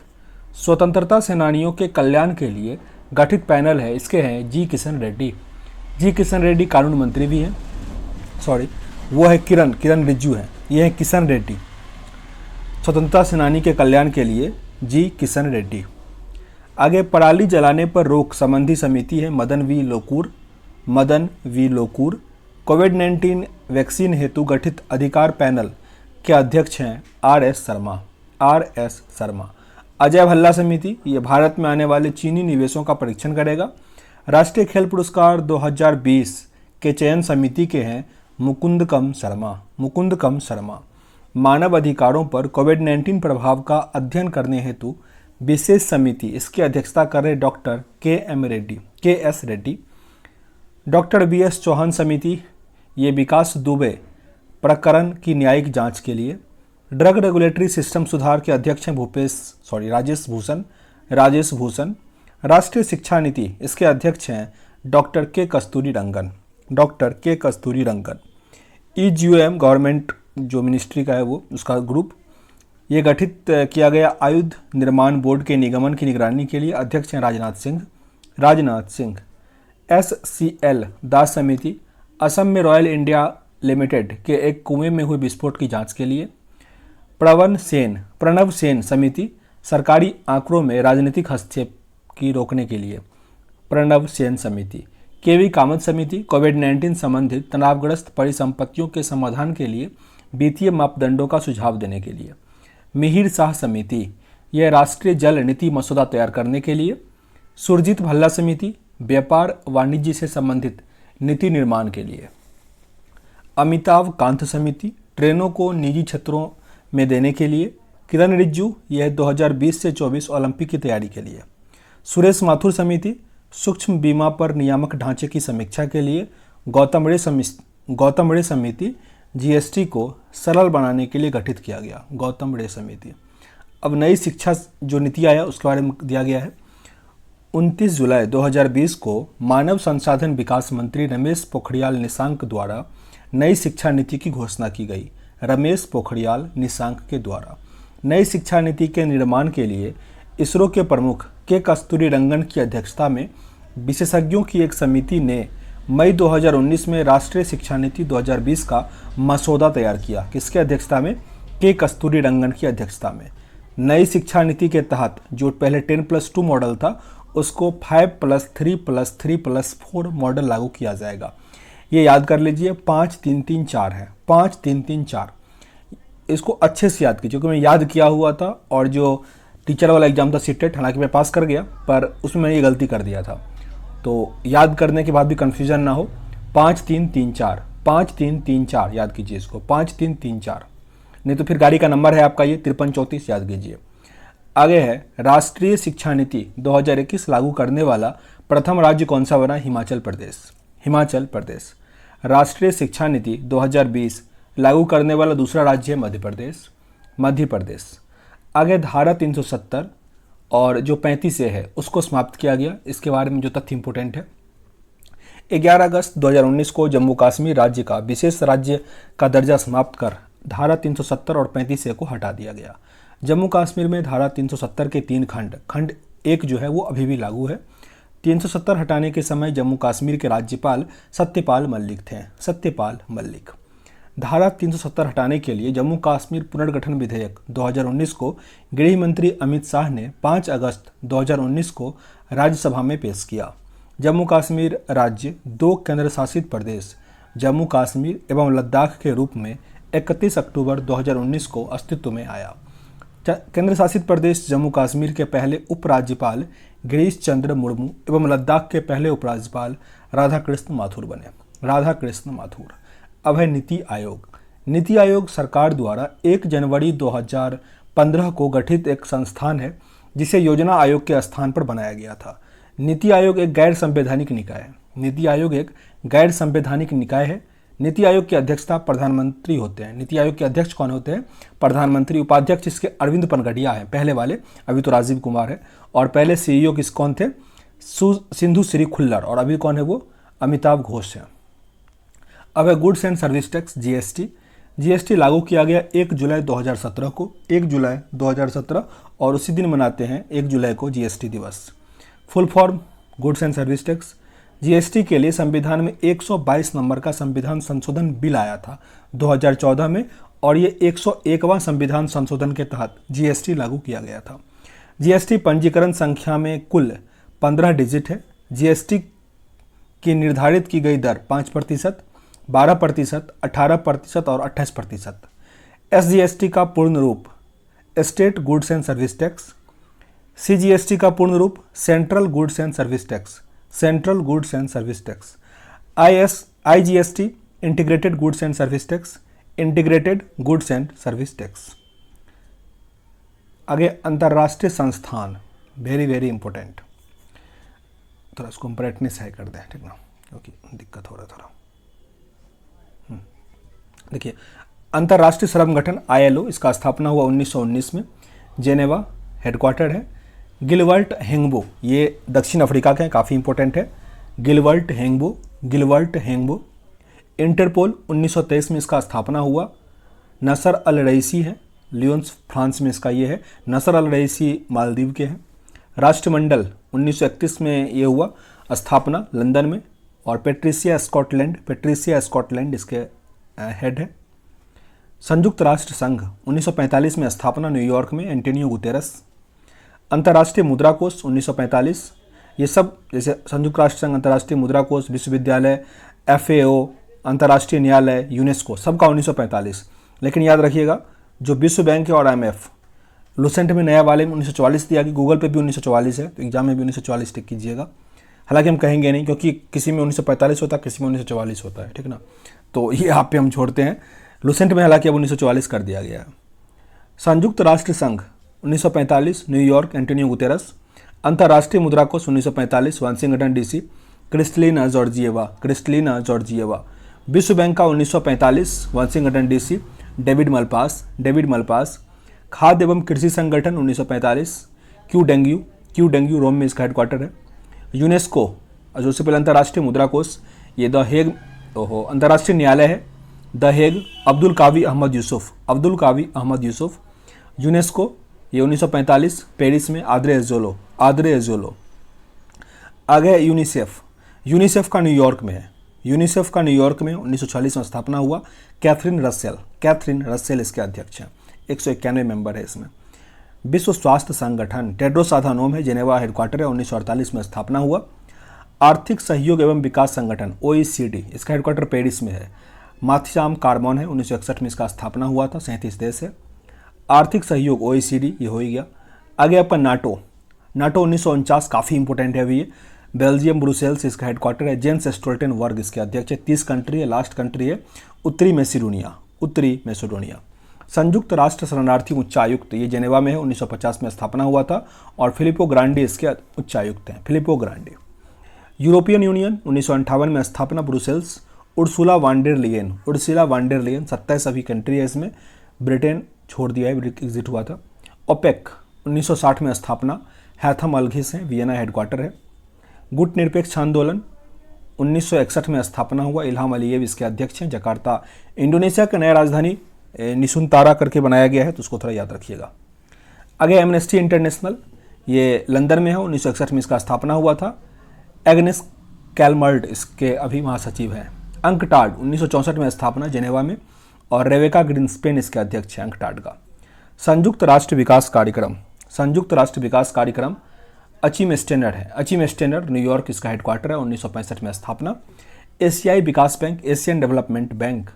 स्वतंत्रता सेनानियों के कल्याण के लिए गठित पैनल है, इसके हैं जी किशन रेड्डी कानून मंत्री भी हैं, वो है किरण रिज्जू हैं, ये है किशन रेड्डी। स्वतंत्रता सेनानी के कल्याण के लिए जी किशन रेड्डी। आगे पराली जलाने पर रोक संबंधी समिति है मदन वी लोकूर। कोविड-19 वैक्सीन हेतु गठित अधिकार पैनल के अध्यक्ष हैं RS शर्मा। अजय भल्ला समिति, ये भारत में आने वाले चीनी निवेशों का परीक्षण करेगा। राष्ट्रीय खेल पुरस्कार 2020 के चयन समिति के हैं मुकुंदकम शर्मा। मानव अधिकारों पर कोविड-19 प्रभाव का अध्ययन करने हेतु विशेष समिति, इसकी अध्यक्षता कर रहे doctor KS Reddy. Doctor BS Chauhan समिति, ये विकास दुबे प्रकरण की न्यायिक जांच के लिए। ड्रग रेगुलेटरी सिस्टम सुधार के अध्यक्ष हैं राजेश भूषण। राष्ट्रीय शिक्षा नीति, इसके अध्यक्ष हैं डॉक्टर के कस्तूरी रंगन। EGOM गवर्नमेंट जो मिनिस्ट्री का है वो उसका ग्रुप, ये गठित किया गया आयुध निर्माण बोर्ड के निगमन की निगरानी के लिए, अध्यक्ष हैं राजनाथ सिंह। SCL दास समिति, असम में रॉयल इंडिया लिमिटेड के एक कुएं में हुए विस्फोट की जांच के लिए। प्रणव सेन समिति, सरकारी आंकड़ों में राजनीतिक हस्तक्षेप की रोकने के लिए, प्रणव सेन समिति। KV कामत समिति, कोविड-19 संबंधित तनावग्रस्त परिसंपत्तियों के समाधान के लिए वित्तीय मापदंडों का सुझाव देने के लिए। मिहिर शाह समिति, यह राष्ट्रीय जल नीति मसौदा तैयार करने के लिए। सुरजीत भल्ला समिति, व्यापार वाणिज्य से संबंधित नीति निर्माण के लिए। अमिताभ कांत समिति, ट्रेनों को निजी क्षेत्रों में देने के लिए। किरण रिज्जू, यह 2020 से 24 ओलंपिक की तैयारी के लिए। सुरेश माथुर समिति, सूक्ष्म बीमा पर नियामक ढांचे की समीक्षा के लिए। गौतम रे समिति, GST को सरल बनाने के लिए गठित किया गया, गौतम रे समिति। अब नई शिक्षा जो नीति आया उसके बारे में दिया गया है। 29 जुलाई 2020 को मानव संसाधन विकास मंत्री रमेश पोखरियाल निशंक द्वारा नई शिक्षा नीति की घोषणा की गई। रमेश पोखरियाल निशंक के द्वारा नई शिक्षा नीति के निर्माण के लिए इसरो के प्रमुख के कस्तूरी रंगन की अध्यक्षता में विशेषज्ञों की एक समिति ने मई 2019 में राष्ट्रीय शिक्षा नीति 2020 का मसौदा तैयार किया। किसके अध्यक्षता में? के कस्तूरी रंगन की अध्यक्षता में। नई शिक्षा नीति के तहत जो पहले 10+2 मॉडल था उसको 5+3+3+4 मॉडल लागू किया जाएगा। ये याद कर लीजिए, 5-3-3-4 है, 5-3-3-4। इसको अच्छे से याद कीजिए क्योंकि मैं याद किया हुआ था और जो टीचर वाला एग्जाम था सीटेट, हालांकि मैं पास कर गया पर उसमें मैंने ये गलती कर दिया था, तो याद करने के बाद भी कन्फ्यूजन ना हो। 5-3-3-4, 5-3-3-4 याद कीजिए इसको, 5-3-3-4, नहीं तो फिर गाड़ी का नंबर है आपका ये 5334 याद कीजिए। आगे है राष्ट्रीय शिक्षा नीति 2021 लागू करने वाला प्रथम राज्य कौन सा बना? हिमाचल प्रदेश। राष्ट्रीय शिक्षा नीति 2020 लागू करने वाला दूसरा राज्य है मध्य प्रदेश। आगे धारा 370 और जो 35 से है उसको समाप्त किया गया। इसके बारे में जो तथ्य इंपोर्टेंट है, 11 अगस्त 2019 को जम्मू कश्मीर राज्य का विशेष राज्य का दर्जा समाप्त कर धारा 370 और 35 से को हटा दिया गया। जम्मू कश्मीर में धारा 370 के 3 खंड 1 जो है वो अभी भी लागू है। 370 हटाने के समय जम्मू कश्मीर के राज्यपाल सत्यपाल मलिक थे। सत्यपाल मलिक। धारा 370 हटाने के लिए जम्मू कश्मीर पुनर्गठन विधेयक 2019 को गृह मंत्री अमित शाह ने 5 अगस्त 2019 को राज्यसभा में पेश किया। जम्मू कश्मीर राज्य 2 केंद्र शासित प्रदेश जम्मू कश्मीर एवं लद्दाख के रूप में 31 अक्टूबर 2019 को अस्तित्व में आया। केंद्र शासित प्रदेश जम्मू कश्मीर के पहले उपराज्यपाल गिरीश चंद्र मुर्मू एवं लद्दाख के पहले उपराज्यपाल राधाकृष्ण माथुर बने। राधाकृष्ण माथुर। अब है नीति आयोग। नीति आयोग सरकार द्वारा 1 जनवरी 2015 को गठित एक संस्थान है जिसे योजना आयोग के स्थान पर बनाया गया था। नीति आयोग एक गैर संवैधानिक निकाय है। नीति आयोग एक गैर संवैधानिक निकाय है। नीति आयोग की अध्यक्षता प्रधानमंत्री होते हैं। नीति आयोग के अध्यक्ष कौन होते हैं? प्रधानमंत्री। उपाध्यक्ष इसके अरविंद पनगडिया हैं, पहले वाले, अभी तो राजीव कुमार है। और पहले सीईओ किस कौन थे? सिंधु श्री खुल्लर। और अभी कौन है वो? अमिताभ घोष हैं। अब है goods and service tax, GST. GST लागू किया गया 1 जुलाई 2017 को, 1 जुलाई 2017, और उसी दिन मनाते हैं 1 जुलाई को जीएसटी दिवस। Full form goods and service tax. GST के लिए संविधान में 122 नंबर का संविधान संशोधन बिल आया था 2014 में, और ये 101वां संविधान संशोधन के तहत जीएसटी लागू किया गया था। जीएसटी पंजीकरण संख्या में कुल 15 डिजिट है। जीएसटी की निर्धारित की गई दर 5%, 12%, 18% और 28%। एसजीएसटी का पूर्ण रूप state goods and service tax. CGST का पूर्ण रूप central goods and service tax, central goods and service tax. IGST integrated goods and service tax, integrated goods and service tax. आगे अंतर्राष्ट्रीय संस्थान, वेरी वेरी इंपॉर्टेंट। थोड़ा इसको ब्राइटनेस हाई कर दें, ठीक ना, क्योंकि दिक्कत हो रहा है थोड़ा। देखिए, अंतर्राष्ट्रीय श्रम गठन आईएलओ, इसका स्थापना हुआ 1919 में। जेनेवा हेडक्वार्टर है। गिलबर्ट हेंगबो, ये दक्षिण अफ्रीका के हैं, काफ़ी इंपॉर्टेंट है। Gilbert Houngbo, Gilbert Houngbo. Interpol 1923 में इसका स्थापना हुआ। नसर अल रईसी है, लियोन्स फ्रांस में इसका ये है। नसर अल रईसी मालदीव के हैं। राष्ट्रमंडल 1931 में ये हुआ स्थापना लंदन में। और पेट्रिसिया स्कॉटलैंड इसके हेड है। संयुक्त राष्ट्र संघ 1945 में स्थापना न्यूयॉर्क में, एंटोनियो गुतेरस। अंतर्राष्ट्रीय मुद्रा कोष 1945, ये सब जैसे संयुक्त राष्ट्र संघ, अंतर्राष्ट्रीय मुद्रा कोष, विश्वविद्यालय, एफएओ, अंतर्राष्ट्रीय न्यायालय, यूनेस्को, सबका 1945। लेकिन याद रखिएगा, जो विश्व बैंक है और आईएमएफ, लुसेंट में नया वाले में 1944 दिया गया, गूगल पे भी 1944 है, तो एग्जाम में भी 1944 टिक कीजिएगा। हालांकि हम कहेंगे नहीं, क्योंकि किसी में 1945 होता है, किसी में 1944 होता है, ठीक ना, तो ये आप पे हम छोड़ते हैं। लुसेंट में हालांकि अब 1944 कर दिया गया है। संयुक्त राष्ट्र संघ 1945, न्यूयॉर्क, एंटोनियो गुतेरस। अंतर्राष्ट्रीय मुद्रा कोष 1945, वाशिंगटन डीसी, क्रिस्टलिना जॉर्जिएवा। विश्व बैंक का 1945, वाशिंगटन डीसी, डेविड मलपास। खाद्य एवं कृषि संगठन 1945, क्यू डेंग्यू, रोम में इसका हेडक्वार्टर है। यूनेस्को, जो से पहले अंतर्राष्ट्रीय मुद्रा कोष, ये द हेग, अंतर्राष्ट्रीय न्यायालय है the Hague, Abdul Kavi Ahmad Yusuf. UNESCO ये 1945, पेरिस में, आद्रे एजोलो। आगे यूनिसेफ का न्यूयॉर्क में है। 1940 में स्थापना हुआ। कैथरीन रसेल इसके अध्यक्ष हैं। 191 मेंबर है इसमें। विश्व स्वास्थ्य संगठन, टेड्रोस अधानोम है, जेनेवा हेडक्वार्टर है, 1948 में स्थापना हुआ। आर्थिक सहयोग एवं विकास संगठन OECD, इसका हेडक्वार्टर पेरिस में है। माथिसाम कार्मोन है, 1961 में इसका स्थापना हुआ था, 37 देश है। आर्थिक सहयोग OECD, ये हो ही गया। आगे आपका नाटो 1949, काफ़ी इंपॉर्टेंट है अभी ये। बेल्जियम ब्रुसेल्स इसका हेडक्वार्टर है। जेंस स्टोल्टेनबर्ग इसके अध्यक्ष है। 30 कंट्री है, लास्ट कंट्री है उत्तरी मैसेडोनिया। संयुक्त राष्ट्र शरणार्थी उच्चायुक्त, ये जेनेवा में है, 1950 में स्थापना हुआ था। और फिलिपो ग्रांडी इसके उच्चायुक्त हैं, फिलिपो ग्रांडी। यूरोपियन यूनियन 1958 में स्थापना, ब्रुसेल्स। उर्सुला वांडेर लियन 27 अभी कंट्री है इसमें, ब्रिटेन छोड़ दिया है, एग्जिट हुआ था। ओपेक 1960 में स्थापना, हैथम अल्घिस है, वियना हेडक्वार्टर है। गुट निरपेक्ष आंदोलन 1961 में स्थापना हुआ, इल्हाम अलीयेव इसके अध्यक्ष हैं, जकार्ता। इंडोनेशिया का नया राजधानी निसुंतारा करके बनाया गया है, तो उसको थोड़ा याद रखिएगा। आगे एमनेस्टी इंटरनेशनल, ये लंदन में है, 1961 में इसका स्थापना हुआ था। एग्नेस कैलमर्ड इसके अभी महासचिव हैं। अंकटाड 1964 में स्थापना जेनेवा में, और रेवेका ग्रीन्सपेन इसके अध्यक्ष हैं अंकटाड का। संयुक्त राष्ट्र विकास कार्यक्रम अचीव स्टैंडर्ड है। अचीव स्टैंडर्ड न्यूयॉर्क इसका हेडक्वार्टर है, 1965 में स्थापना। एशियाई विकास बैंक, एशियन डेवलपमेंट बैंक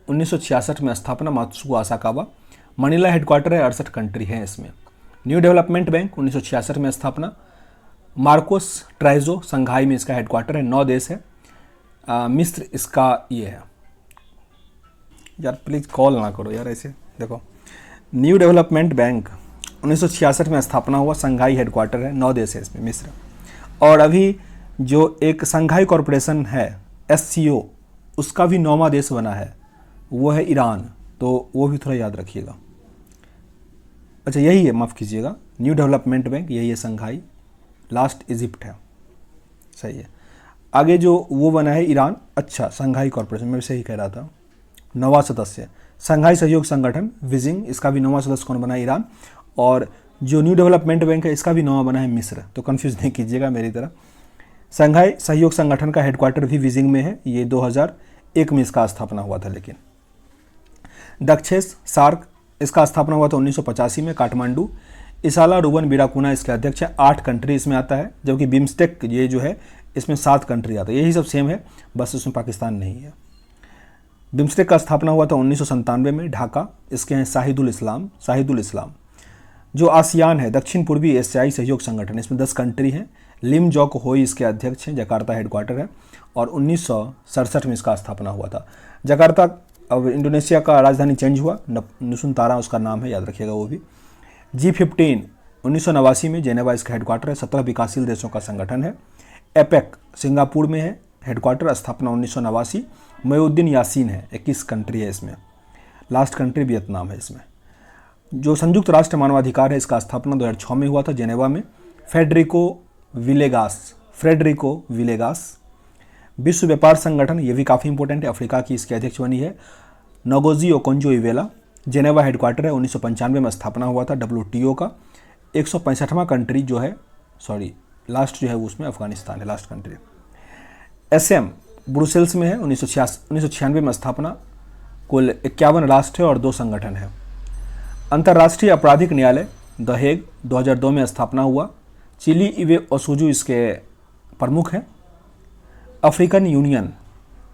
1966 में स्थापना, मात्सुको आसाकावा। मनीला हेडक्वार्टर है, 68 कंट्री है इसमें। न्यू डेवलपमेंट बैंक 1966 में स्थापना। मार्कोस ट्राइजो संघाई में इसका हेडक्वार्टर है, 9 देश है। मिस्र इसका ये है। यार प्लीज़ कॉल ना करो यार ऐसे। देखो, न्यू डेवलपमेंट बैंक 1966 में स्थापना हुआ, संघाई हेडक्वार्टर है, 9 देश है इसमें, मिस्र। और अभी जो एक संघाई कॉरपोरेशन है SCO, उसका भी 9वां देश बना है, वो है ईरान, तो वो भी थोड़ा याद रखिएगा। अच्छा यही है, माफ़ कीजिएगा, न्यू डेवलपमेंट बैंक यही है संघाई, लास्ट इजिप्ट है, सही है। आगे जो वो बना है ईरान, अच्छा संघाई कॉरपोरेशन, मैं सही कह रहा था, 9वां सदस्य संघाई सहयोग संगठन विजिंग, इसका भी 9वां सदस्य कौन बना है? ईरान। और जो न्यू डेवलपमेंट बैंक है इसका भी 9वां बना है मिस्र, तो कंफ्यूज नहीं कीजिएगा मेरी तरह। संघाई सहयोग संगठन का हेडक्वार्टर भी बीजिंग में है, ये 2001 में इसका स्थापना हुआ था। लेकिन दक्षेस सार्क, इसका स्थापना हुआ था 1985 में, काठमांडू। इसाला रूबन बिराकुना इसके अध्यक्ष है, 8 कंट्री इसमें आता है, जबकि बिम्स्टेक ये जो है इसमें 7 कंट्री आता है, यही सब सेम है, बस इसमें पाकिस्तान नहीं है। बिम्स्टेक का स्थापना हुआ था 1997 में, ढाका। इसके हैं शाहिदुल इस्लाम। जो आसियान है, दक्षिण पूर्वी एशियाई सहयोग संगठन, इसमें 10 कंट्री हैं। लिम जॉक होई इसके अध्यक्ष हैं, जकार्ता हेडक्वार्टर है, और 1967 में इसका स्थापना हुआ था। जकार्ता, अब इंडोनेशिया का राजधानी चेंज हुआ, नुसुंतारा उसका नाम है, याद रखिएगा वो भी। G15 1989 में जेनेवा इसका हेडक्वार्टर है, 17 विकासशील देशों का संगठन है। एपेक सिंगापुर में है हेडक्वार्टर, स्थापना 1989। मयूद्दीन यासीन है, 21 कंट्री है इसमें, लास्ट कंट्री वियतनाम है इसमें। जो संयुक्त राष्ट्र मानवाधिकार है, इसका स्थापना 2006 में हुआ था जेनेवा में। Frederico Villegas. विश्व व्यापार संगठन, ये भी काफ़ी इंपॉर्टेंट है, अफ्रीका की इसके अध्यक्ष बनी है नगोजी ओकोंजो-इवेला। जेनेवा हेडक्वार्टर है, 1995 में स्थापना हुआ था WTO का। 165वां कंट्री जो है, लास्ट जो है उसमें अफगानिस्तान है, लास्ट कंट्री। SM ब्रुसेल्स में है, 1996 में स्थापना। कुल 51 राष्ट्र है और 2 संगठन है। अंतर्राष्ट्रीय आपराधिक न्यायालय द हेग 2002 में स्थापना हुआ। चिली इवे ओसुजू इसके प्रमुख हैं। अफ्रीकन यूनियन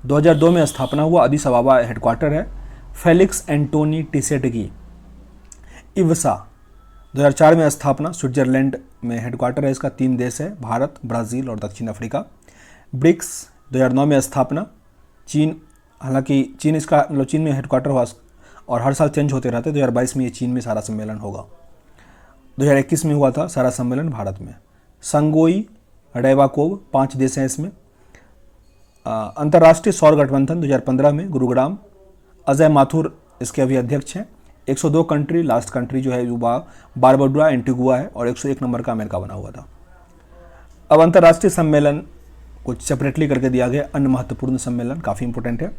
2002 में स्थापना हुआ, अदिस अबाबा हेडक्वार्टर है। फेलिक्स एंटोनी टिसेटगी। इवसा 2004 में स्थापना, स्विट्जरलैंड में हेडक्वार्टर है इसका, 3 देश है, भारत, ब्राज़ील और दक्षिण अफ्रीका। ब्रिक्स 2009 में स्थापना। चीन, हालांकि चीन इसका चीन में हेडक्वार्टर हुआ और हर साल चेंज होते रहते। 2022 में ये चीन में सारा सम्मेलन होगा। 2021 में हुआ था सारा सम्मेलन भारत में। संगोई रेवाकोव 5 देश हैं इसमें। अंतर्राष्ट्रीय सौर गठबंधन 2015 में गुरुग्राम। अजय माथुर इसके अभी अध्यक्ष हैं। 102 कंट्री, लास्ट कंट्री जो है बारबुडा एंटीगुआ है, और 101 नंबर का अमेरिका बना हुआ था। अब अंतर्राष्ट्रीय सम्मेलन कुछ सेपरेटली करके दिया गया, अन्य महत्वपूर्ण सम्मेलन काफ़ी इंपॉर्टेंट है,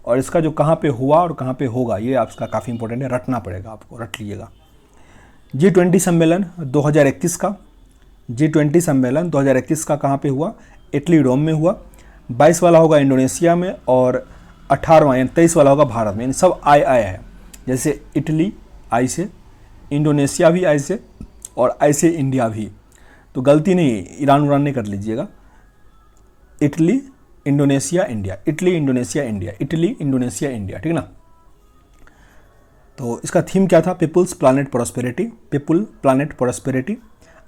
और इसका जो कहाँ पे हुआ और कहाँ पे होगा ये आपका काफ़ी इंपॉर्टेंट है, रटना पड़ेगा आपको, रट लीजिएगा। G20 सम्मेलन 2021 का। G20 सम्मेलन 2021 का कहाँ पे हुआ? इटली रोम में हुआ। 22 वाला होगा इंडोनेशिया में, और 18वां यानी 23 वाला होगा भारत में। यानी सब आई है, जैसे इटली आई से, इंडोनेशिया भी आई से, और आई से इंडिया भी। तो गलती नहीं, ईरान उड़ान नहीं कर लीजिएगा। Italy, Indonesia, India, Italy, Indonesia, India, Italy, Indonesia, India, ठीक ना। तो इसका थीम क्या था? People's planet prosperity.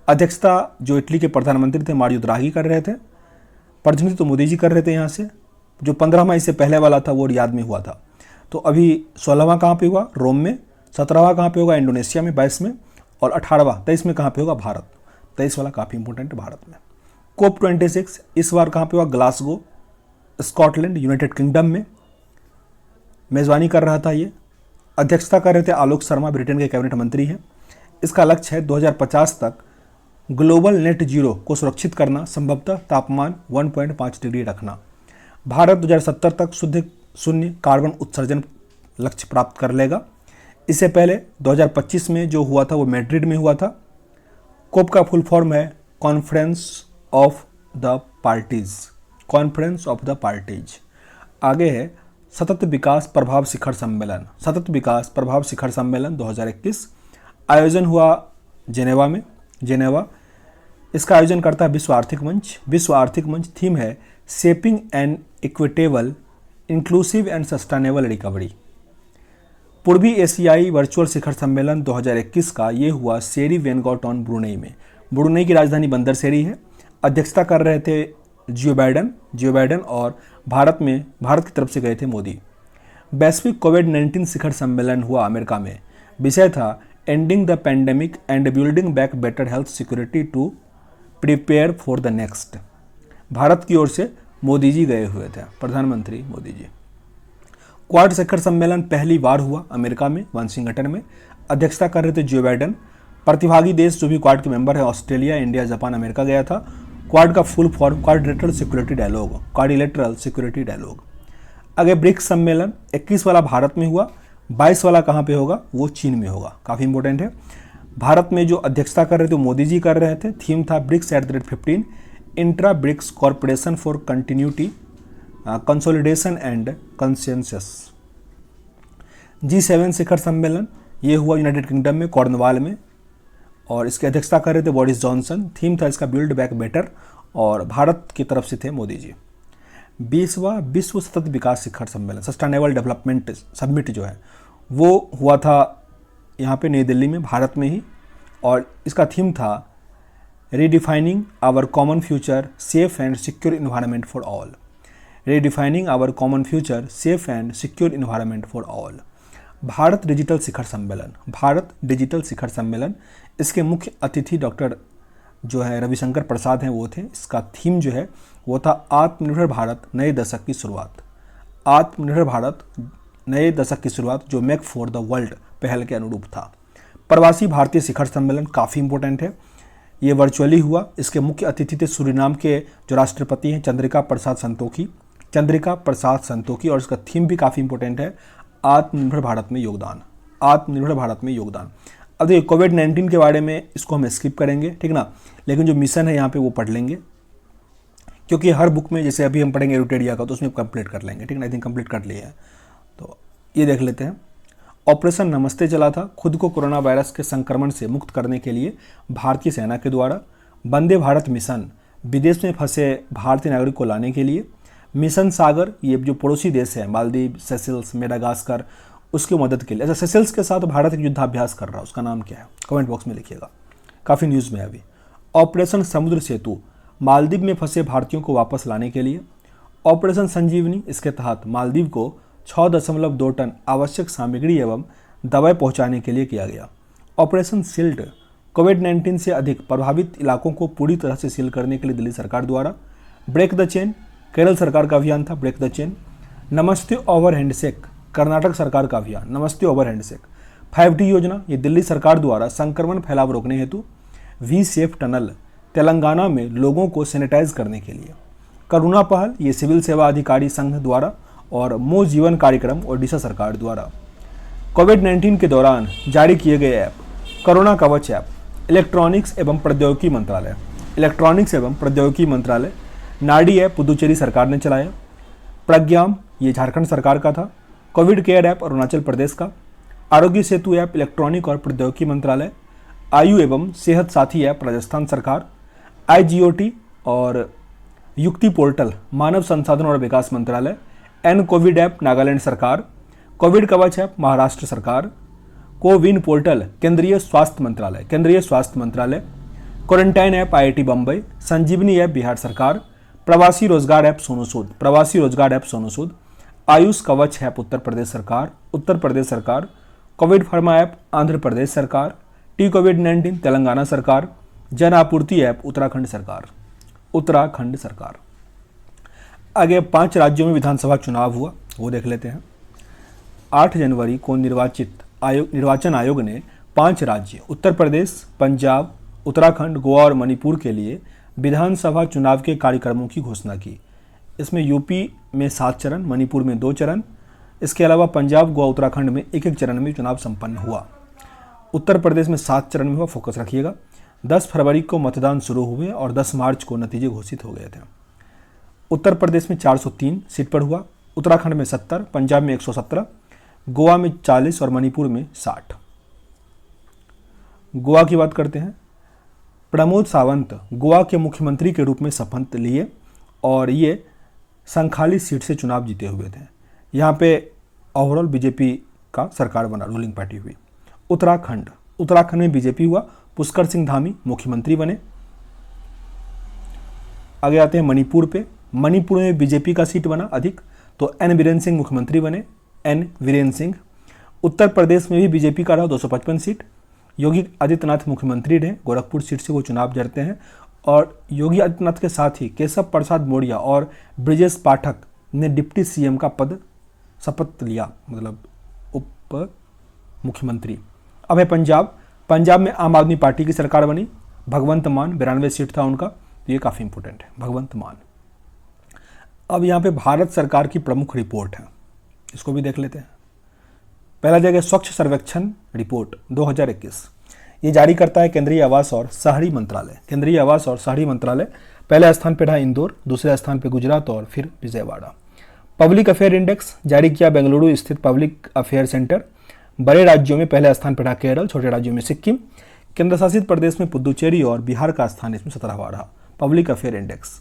अध्यक्षता जो इटली के प्रधानमंत्री थे मारियो द्राघी कर रहे थे, प्रतिनिधित्व तो मोदी जी कर रहे थे यहाँ से। जो 15 मई से पहले वाला था वो रियाद में हुआ था। तो अभी 16वां कहाँ पे हुआ? रोम में। 17वां कहाँ पे होगा? इंडोनेशिया में 22 में। और 18वां 23 में कहाँ पे होगा? भारत। 23 वाला काफ़ी इंपॉर्टेंट है, भारत में। COP26 इस बार कहाँ पे हुआ? ग्लासगो, स्कॉटलैंड, यूनाइटेड किंगडम में। मेज़बानी कर रहा था ये। अध्यक्षता कर रहे थे आलोक शर्मा, ब्रिटेन के कैबिनेट मंत्री हैं। इसका लक्ष्य है 2050 तक ग्लोबल नेट जीरो को सुरक्षित करना, संभवतः तापमान 1.5 डिग्री रखना। भारत 2070 तक शून्य कार्बन उत्सर्जन लक्ष्य प्राप्त कर लेगा। इससे पहले 2025 में जो हुआ था वो मैड्रिड में हुआ था। कोप का फुल फॉर्म है conference of the parties, conference of the parties. आगे है सतत विकास प्रभाव शिखर सम्मेलन, सतत विकास प्रभाव शिखर सम्मेलन 2021 आयोजन हुआ जेनेवा में, जेनेवा। इसका आयोजन करता है विश्व आर्थिक मंच। विश्व आर्थिक मंच, थीम है shaping an equitable inclusive and sustainable recovery. पूर्वी एशियाई वर्चुअल शिखर सम्मेलन 2021 का ये हुआ सेरी वेनगॉटन ब्रुनेई में। ब्रुनेई की राजधानी बंदर सेरी है। अध्यक्षता कर रहे थे जियो बाइडेन और भारत की तरफ से गए थे मोदी। वैश्विक कोविड-19 शिखर सम्मेलन हुआ अमेरिका में। विषय था ending the pandemic and building back better health security to prepare for the next. Bharat की ओर से मोदी जी गए हुए थे, प्रधानमंत्री मोदी जी। क्वाड शिखर सम्मेलन पहली बार हुआ अमेरिका में, वाशिंगटन में। अध्यक्षता कर रहे थे जियो बाइडेन। प्रतिभागी देश जो भी क्वाड के मेंबर है, ऑस्ट्रेलिया, इंडिया, जापान, अमेरिका गया था। क्वाड का full form quadrilateral security dialogue. आगे ब्रिक्स सम्मेलन 21 वाला भारत में हुआ, 22 वाला कहाँ पे होगा, वो चीन में होगा। काफ़ी इंपॉर्टेंट है। भारत में जो अध्यक्षता कर रहे थे मोदी जी कर रहे थे। थीम था BRICS @15 intra BRICS corporation for continuity consolidation and consensus. G7 शिखर सम्मेलन ये हुआ यूनाइटेड किंगडम में, कॉर्नवाल में, और इसकी अध्यक्षता कर रहे थे बोरिस जॉनसन। थीम था इसका बिल्ड बैक बेटर, और भारत की तरफ से थे मोदी जी। 20वां विश्व सतत विकास शिखर सम्मेलन, सस्टेनेबल डेवलपमेंट समिट जो है वो हुआ था यहाँ पे नई दिल्ली में, भारत में ही, और इसका थीम था redefining our common future safe and secure environment for all. Redefining our common future safe and secure environment for all. Bharat digital शिखर सम्मेलन, भारत डिजिटल शिखर सम्मेलन, इसके मुख्य अतिथि डॉक्टर जो है रविशंकर प्रसाद हैं, वो थे। इसका थीम जो है वो था आत्मनिर्भर भारत नए दशक की शुरुआत। आत्मनिर्भर भारत नए दशक की शुरुआत, जो मेक फॉर द वर्ल्ड पहल के अनुरूप था। प्रवासी भारतीय शिखर सम्मेलन काफ़ी इंपॉर्टेंट है, ये वर्चुअली हुआ। इसके मुख्य अतिथि थे सूरीनाम के जो राष्ट्रपति हैं चंद्रिका प्रसाद संतोखी, और इसका थीम भी काफ़ी इंपॉर्टेंट है, आत्मनिर्भर भारत में योगदान, आत्मनिर्भर भारत में योगदान। अब देखिए कोविड-19 के बारे में इसको हम स्किप करेंगे, ठीक ना, लेकिन जो मिशन है यहाँ पे वो पढ़ लेंगे, क्योंकि हर बुक में जैसे अभी हम पढ़ेंगे रुटेडिया का, तो उसमें कंप्लीट कर लेंगे, ठीक ना। आई थिंक कंप्लीट कर लिया है, तो ये देख लेते हैं। ऑपरेशन नमस्ते चला था खुद को कोरोना वायरस के संक्रमण से मुक्त करने के लिए भारतीय सेना के द्वारा। वंदे भारत मिशन, विदेश में फंसे भारतीय नागरिक को लाने के लिए। मिशन सागर, ये जो पड़ोसी देश है मालदीव, सेशल्स, मेडागास्कर, उसकी मदद के लिए। अच्छा, सेशल्स के साथ भारत एक युद्धाभ्यास कर रहा है, उसका नाम क्या है, कमेंट बॉक्स में लिखिएगा, काफ़ी न्यूज़ में है अभी। ऑपरेशन समुद्र सेतु, मालदीव में फंसे भारतीयों को वापस लाने के लिए। ऑपरेशन संजीवनी, इसके तहत मालदीव को 6.2 टन आवश्यक सामग्री एवं दवाएं पहुंचाने के लिए किया गया। ऑपरेशन शील्ड, कोविड-19 से अधिक प्रभावित इलाकों को पूरी तरह से सील करने के लिए दिल्ली सरकार द्वारा। ब्रेक द चेन, केरल सरकार का अभियान था ब्रेक द चेन। नमस्ते ओवर हैंडशेक, कर्नाटक सरकार का अभियान, नमस्ते ओवर हैंडशेक। 5T योजना, ये दिल्ली सरकार द्वारा संक्रमण फैलाव रोकने हेतु। वी सेफ टनल, तेलंगाना में लोगों को सैनिटाइज करने के लिए। करुणा पहल, ये सिविल सेवा अधिकारी संघ द्वारा, और मो जीवन कार्यक्रम ओडिशा सरकार द्वारा। कोविड-19 के दौरान जारी किए गए ऐप, कोरोना कवच ऐप, इलेक्ट्रॉनिक्स एवं प्रौद्योगिकी मंत्रालय। नाडी ऐप पुदुचेरी सरकार ने चलाया। प्रज्ञाम, ये झारखंड सरकार का था। Covid care app Arunachal Pradesh का। आरोग्य सेतु ऐप इलेक्ट्रॉनिक और प्रौद्योगिकी मंत्रालय। आयु एवं सेहत साथी ऐप राजस्थान सरकार। IGOT और युक्ति पोर्टल मानव संसाधन और विकास मंत्रालय। एन कोविड ऐप नागालैंड सरकार। कोविड कवच ऐप महाराष्ट्र सरकार। कोविन पोर्टल केंद्रीय स्वास्थ्य मंत्रालय। Quarantine app IIT Bombay. Sanjeevani app Bihar सरकार। प्रवासी रोजगार ऐप सोनू सूद। आयुष कवच ऐप उत्तर प्रदेश सरकार। कोविड फर्मा ऐप आंध्र प्रदेश सरकार। टी कोविड-19 तेलंगाना सरकार। जन आपूर्ति ऐप उत्तराखंड सरकार। आगे 5 राज्यों में विधानसभा चुनाव हुआ, वो देख लेते हैं। 8 जनवरी को निर्वाचन आयोग ने 5 राज्य उत्तर प्रदेश, पंजाब, उत्तराखंड, गोवा और मणिपुर के लिए विधानसभा चुनाव के कार्यक्रमों की घोषणा की। इसमें यूपी में 7 चरण, मणिपुर में 2 चरण, इसके अलावा पंजाब, गोवा, उत्तराखंड में 1-1 चरण में चुनाव संपन्न हुआ। उत्तर प्रदेश में 7 चरण में हुआ, फोकस रखिएगा। 10 फरवरी को मतदान शुरू हुए और 10 मार्च को नतीजे घोषित हो गए थे। उत्तर प्रदेश में 403 सीट पर हुआ, उत्तराखंड में 70, पंजाब में 117, गोवा में 40 और मणिपुर में 60। गोवा की बात करते हैं। प्रमोद सावंत गोवा के मुख्यमंत्री के रूप में शपथ लिए और ये संखाली सीट से चुनाव जीते हुए थे। यहाँ पे ओवरऑल बीजेपी का सरकार बना, रूलिंग पार्टी हुई। उत्तराखंड में बीजेपी हुआ, पुष्कर सिंह धामी मुख्यमंत्री बने। आगे आते हैं मणिपुर पे। मणिपुर में बीजेपी का सीट बना अधिक, तो एन बीरेन सिंह मुख्यमंत्री बने, एन वीरेन सिंह। उत्तर प्रदेश में भी बीजेपी का रहा 255 सीट, योगी आदित्यनाथ मुख्यमंत्री रहे, गोरखपुर सीट से वो चुनाव लड़ते हैं। और योगी आदित्यनाथ के साथ ही केशव प्रसाद मौर्य और ब्रिजेश पाठक ने डिप्टी सीएम का पद शपथ लिया, मतलब उप मुख्यमंत्री। अब है पंजाब में आम आदमी पार्टी की सरकार बनी, भगवंत मान 92 सीट था उनका, तो ये काफ़ी इंपॉर्टेंट है, भगवंत मान। अब यहाँ पे भारत सरकार की प्रमुख रिपोर्ट है, इसको भी देख लेते हैं। पहला जगह स्वच्छ सर्वेक्षण रिपोर्ट 2021, ये जारी करता है केंद्रीय आवास और शहरी मंत्रालय। केंद्रीय आवास और शहरी मंत्रालय पहले स्थान पर रहा इंदौर, दूसरे स्थान पर गुजरात और फिर विजयवाड़ा। पब्लिक अफेयर इंडेक्स जारी किया बेंगलुरु स्थित पब्लिक अफेयर सेंटर। बड़े राज्यों में पहले स्थान पर रहा केरल, छोटे राज्यों में सिक्किम, केंद्र शासित प्रदेश में पुदुचेरी और बिहार का स्थान इसमें 17वां रहा। Public affair index.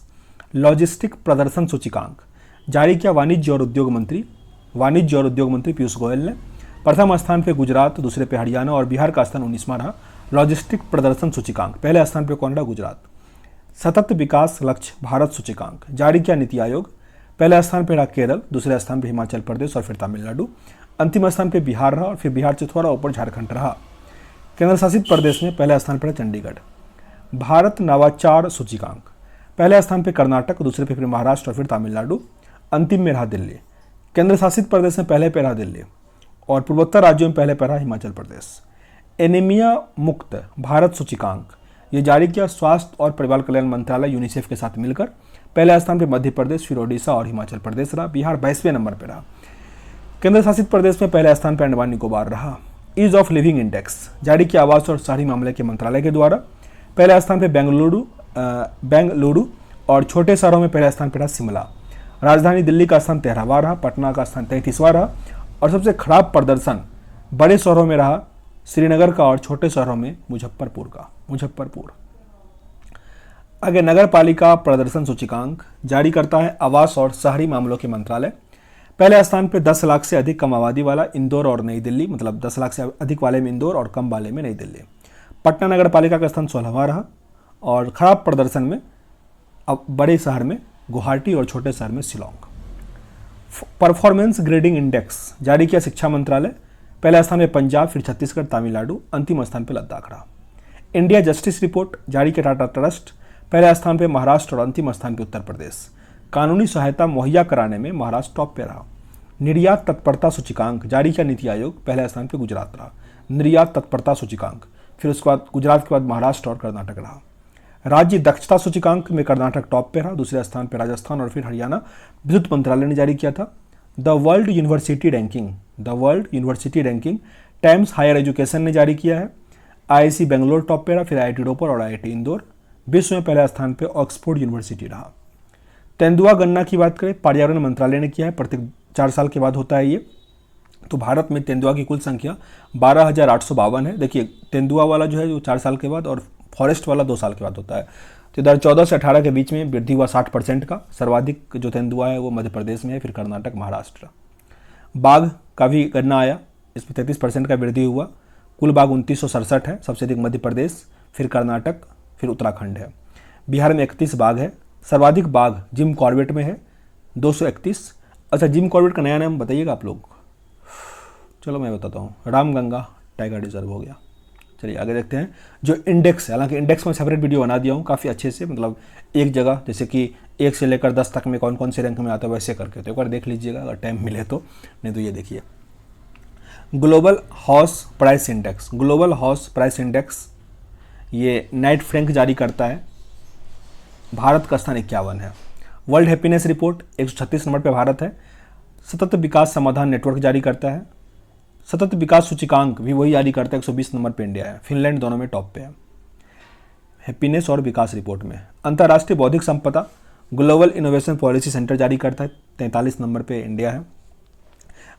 लॉजिस्टिक प्रदर्शन सूचकांक जारी किया वाणिज्य और उद्योग मंत्री पीयूष गोयल ने। प्रथम स्थान पर गुजरात, दूसरे पे हरियाणा और बिहार का स्थान 19वां रहा। लॉजिस्टिक प्रदर्शन सूचकांक पहले स्थान पर कौन रहा? गुजरात। सतत विकास लक्ष्य भारत सूचकांक जारी किया नीति आयोग। पहले स्थान पर रहा केरल, दूसरे स्थान पर हिमाचल प्रदेश और फिर तमिलनाडु। अंतिम स्थान पर बिहार रहा और फिर बिहार से थोड़ा ऊपर झारखंड रहा। केंद्र शासित प्रदेश में पहले स्थान पर चंडीगढ़। भारत नवाचार सूचकांक पहले स्थान पर कर्नाटक, दूसरे पे फिर महाराष्ट्र और फिर तमिलनाडु। अंतिम में रहा दिल्ली। केंद्र शासित प्रदेश में पहले पे रहा दिल्ली और पूर्वोत्तर राज्यों में पहले पे रहा हिमाचल प्रदेश। एनीमिया मुक्त भारत सूचकांक ये जारी किया स्वास्थ्य और परिवार कल्याण मंत्रालय यूनिसेफ के साथ मिलकर। पहले स्थान पर मध्य प्रदेश, फिर ओडिशा और हिमाचल प्रदेश रहा। बिहार 22वें नंबर पर रहा। केंद्र शासित प्रदेश में पहले स्थान पर अंडमान निकोबार रहा। ईज ऑफ लिविंग इंडेक्स जारी किया आवास और शहरी मामले के मंत्रालय के द्वारा। पहले स्थान पर बेंगलुरु और छोटे शहरों में पहले स्थान पर रहा शिमला। राजधानी दिल्ली का स्थान 13वां रहा, पटना का स्थान 33वां रहा और सबसे खराब प्रदर्शन बड़े शहरों में रहा श्रीनगर का और छोटे शहरों में मुजफ्फरपुर। आगे नगर पालिका प्रदर्शन सूचकांक जारी करता है आवास और शहरी मामलों के मंत्रालय। पहले स्थान पर 10 लाख से अधिक कम आबादी वाला इंदौर और नई दिल्ली, मतलब 10 लाख से अधिक वाले में इंदौर और कम वाले में नई दिल्ली। पटना नगर पालिका का स्थान 16वां रहा और खराब प्रदर्शन में अब बड़े शहर में गुवाहाटी और छोटे शहर में शिलोंग। परफॉर्मेंस ग्रेडिंग इंडेक्स जारी किया शिक्षा मंत्रालय। पहले स्थान में पंजाब, फिर छत्तीसगढ़, तमिलनाडु, अंतिम स्थान पर लद्दाख रहा। इंडिया जस्टिस रिपोर्ट जारी किया टाटा ट्रस्ट। पहले स्थान पर महाराष्ट्र और अंतिम स्थान पर उत्तर प्रदेश। कानूनी सहायता मुहैया कराने में महाराष्ट्र टॉप पे रहा। निर्यात तत्परता सूचकांक जारी किया नीति आयोग। पहले स्थान पर गुजरात रहा। निर्यात तत्परता सूचकांक, फिर उसके बाद गुजरात के बाद महाराष्ट्र और कर्नाटक रहा। राज्य दक्षता सूचकांक में कर्नाटक टॉप पे रहा, दूसरे स्थान पर राजस्थान और फिर हरियाणा। विद्युत मंत्रालय ने जारी किया था। The world university ranking Times Higher Education ने जारी किया है। आईआईसी बेंगलोर टॉप पे रहा, फिर आईआईटी रोपर और आईआईटी इंदौर। विश्व में पहले स्थान पर ऑक्सफोर्ड यूनिवर्सिटी रहा। तेंदुआ गन्ना की बात करें, पर्यावरण मंत्रालय ने किया है, प्रत्येक 4 साल के बाद होता है ये। तो भारत में तेंदुआ की कुल संख्या 12,852 है। देखिए तेंदुआ वाला जो है वो 4 साल के बाद और फॉरेस्ट वाला 2 साल के बाद होता है। तो इधर 14 से 18 के बीच में वृद्धि हुआ 60% का। सर्वाधिक जो तेंदुआ है वो मध्य प्रदेश में है, फिर कर्नाटक, महाराष्ट्र। बाघ का भी गणना आया, इसमें 33% का वृद्धि हुआ। कुल बाघ 2967 है, सबसे अधिक मध्य प्रदेश, फिर कर्नाटक, फिर उत्तराखंड है। बिहार में 31 बाघ है। सर्वाधिक बाघ जिम कॉर्बेट में है 231। अच्छा, जिम कॉर्बेट का नया नाम बताइएगा आप लोग। चलो मैं बताता हूँ, रामगंगा टाइगर रिजर्व हो गया। चलिए आगे देखते हैं जो इंडेक्स है। हालांकि इंडेक्स में सेपरेट वीडियो बना दिया हूँ काफ़ी अच्छे से, मतलब एक जगह जैसे कि 1 से लेकर 10 तक में कौन कौन से रैंक में आता है वैसे करके, तो एक बार देख लीजिएगा अगर टाइम मिले तो। नहीं तो ये देखिए ग्लोबल हाउस प्राइस इंडेक्स ये नाइट फ्रैंक जारी करता है। भारत का स्थान 51 है। वर्ल्ड हैप्पीनेस रिपोर्ट 136 नंबर पर भारत है। सतत विकास समाधान नेटवर्क जारी करता है। सतत विकास सूचकांक भी वही जारी करता है, 120 नंबर पे इंडिया है। फिनलैंड दोनों में टॉप पे है हैप्पीनेस और विकास रिपोर्ट में। अंतर्राष्ट्रीय बौद्धिक संपदा ग्लोबल इनोवेशन पॉलिसी सेंटर जारी करता है, 43 नंबर पे इंडिया है।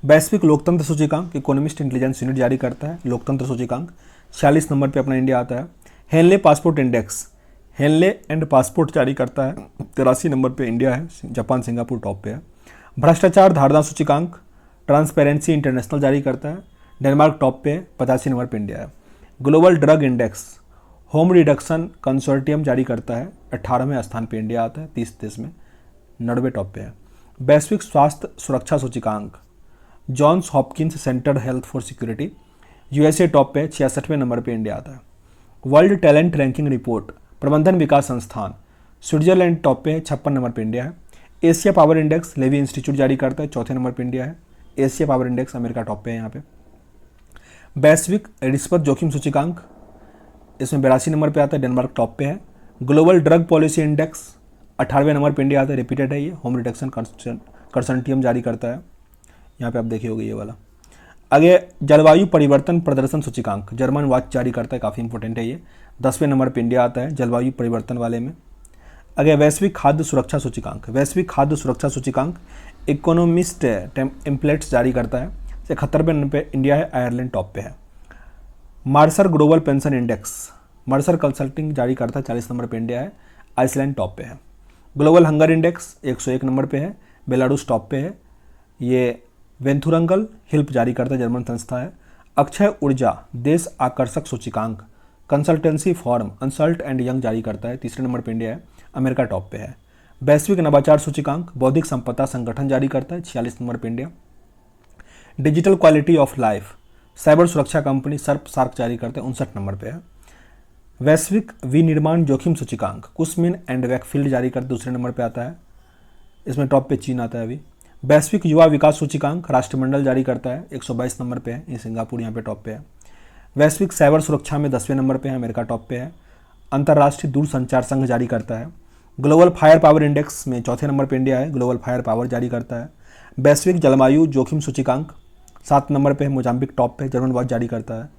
वैश्विक लोकतंत्र सूचकांक इकोनॉमिस्ट इंटेलिजेंस यूनिट जारी करता है लोकतंत्र सूचकांक, 46 नंबर पे अपना इंडिया आता है। Henley passport index, Henley and passport जारी करता है, 83 नंबर पे इंडिया है। जापान सिंगापुर टॉप पे है। भ्रष्टाचार धारणा सूचकांक ट्रांसपेरेंसी इंटरनेशनल जारी करता है, डेनमार्क टॉप पे 85 नंबर पे इंडिया है। Global drug index home reduction consortium जारी करता है, 18वें स्थान पे इंडिया आता है 30 देश में, 90 टॉप पे है। वैश्विक स्वास्थ्य सुरक्षा सूचकांक Johns Hopkins Center health for security, USA top पे 66वें नंबर पे इंडिया आता है। वर्ल्ड टैलेंट रैंकिंग रिपोर्ट प्रबंधन विकास संस्थान स्विट्जरलैंड टॉप पे 56 नंबर पे इंडिया है। Asia power index Levy Institute जारी करता है, 4थे नंबर पे इंडिया है। Asia power index America top पे है यहाँ पे। वैश्विक रिश्वत जोखिम सूचकांक इसमें 82 नंबर पे आता है, डेनमार्क टॉप पे है। ग्लोबल ड्रग पॉलिसी इंडेक्स 18वें नंबर पे इंडिया आता है, रिपीटेड है ये। होम रिडक्शन कंसोर्टियम जारी करता है, यहाँ पे आप देखे होगे ये वाला। आगे जलवायु परिवर्तन प्रदर्शन सूचकांक जर्मन वॉच जारी करता है, काफ़ी इंपॉर्टेंट है ये, 10वें नंबर पे इंडिया आता है जलवायु परिवर्तन वाले में। आगे वैश्विक खाद्य सुरक्षा सूचकांक, वैश्विक खाद्य सुरक्षा सूचकांक इकोनॉमिस्ट टेम्पलेट्स जारी करता है, 71वें नंबर पे इंडिया है, आयरलैंड टॉप पे है। Marsar global pension index Mercer consulting जारी करता है, 40 नंबर पे इंडिया है, आइसलैंड टॉप पे है। ग्लोबल हंगर इंडेक्स 101 नंबर पे है, बेलारूस टॉप पे है। ये वेंथुरंगल हिल्प जारी करता है, जर्मन संस्था है। अक्षय ऊर्जा देश आकर्षक सूचकांक कंसल्टेंसी फॉर्म अंसल्ट एंड यंग जारी करता है, 3रे नंबर पे इंडिया है, अमेरिका टॉप पे है। वैश्विक नवाचार सूचकांक बौद्धिक संपदा संगठन जारी करता है, 46 नंबर पे India. Digital quality of life cyber सुरक्षा कंपनी सार्क जारी करते हैं, 59 नंबर पे है। वैश्विक विनिर्माण जोखिम सूचकांक कुसमिन एंड वैकफील्ड जारी करते 2रे नंबर पे आता है, इसमें टॉप पे चीन आता है अभी। वैश्विक युवा विकास सूचकांक राष्ट्रमंडल जारी करता है, 122 नंबर पे है, ये सिंगापुर यहाँ पे टॉप पे है। वैश्विक साइबर सुरक्षा में 10वें नंबर पे है, अमेरिका टॉप पे है। अंतर्राष्ट्रीय दूरसंचार संघ जारी करता है। ग्लोबल फायर पावर इंडेक्स में 4थे नंबर पे इंडिया है, ग्लोबल फायर पावर जारी करता है। वैश्विक जलवायु जोखिम सूचकांक 7 नंबर पे है, मोजाम्बिक टॉप पे, जर्मन वॉच जारी करता है।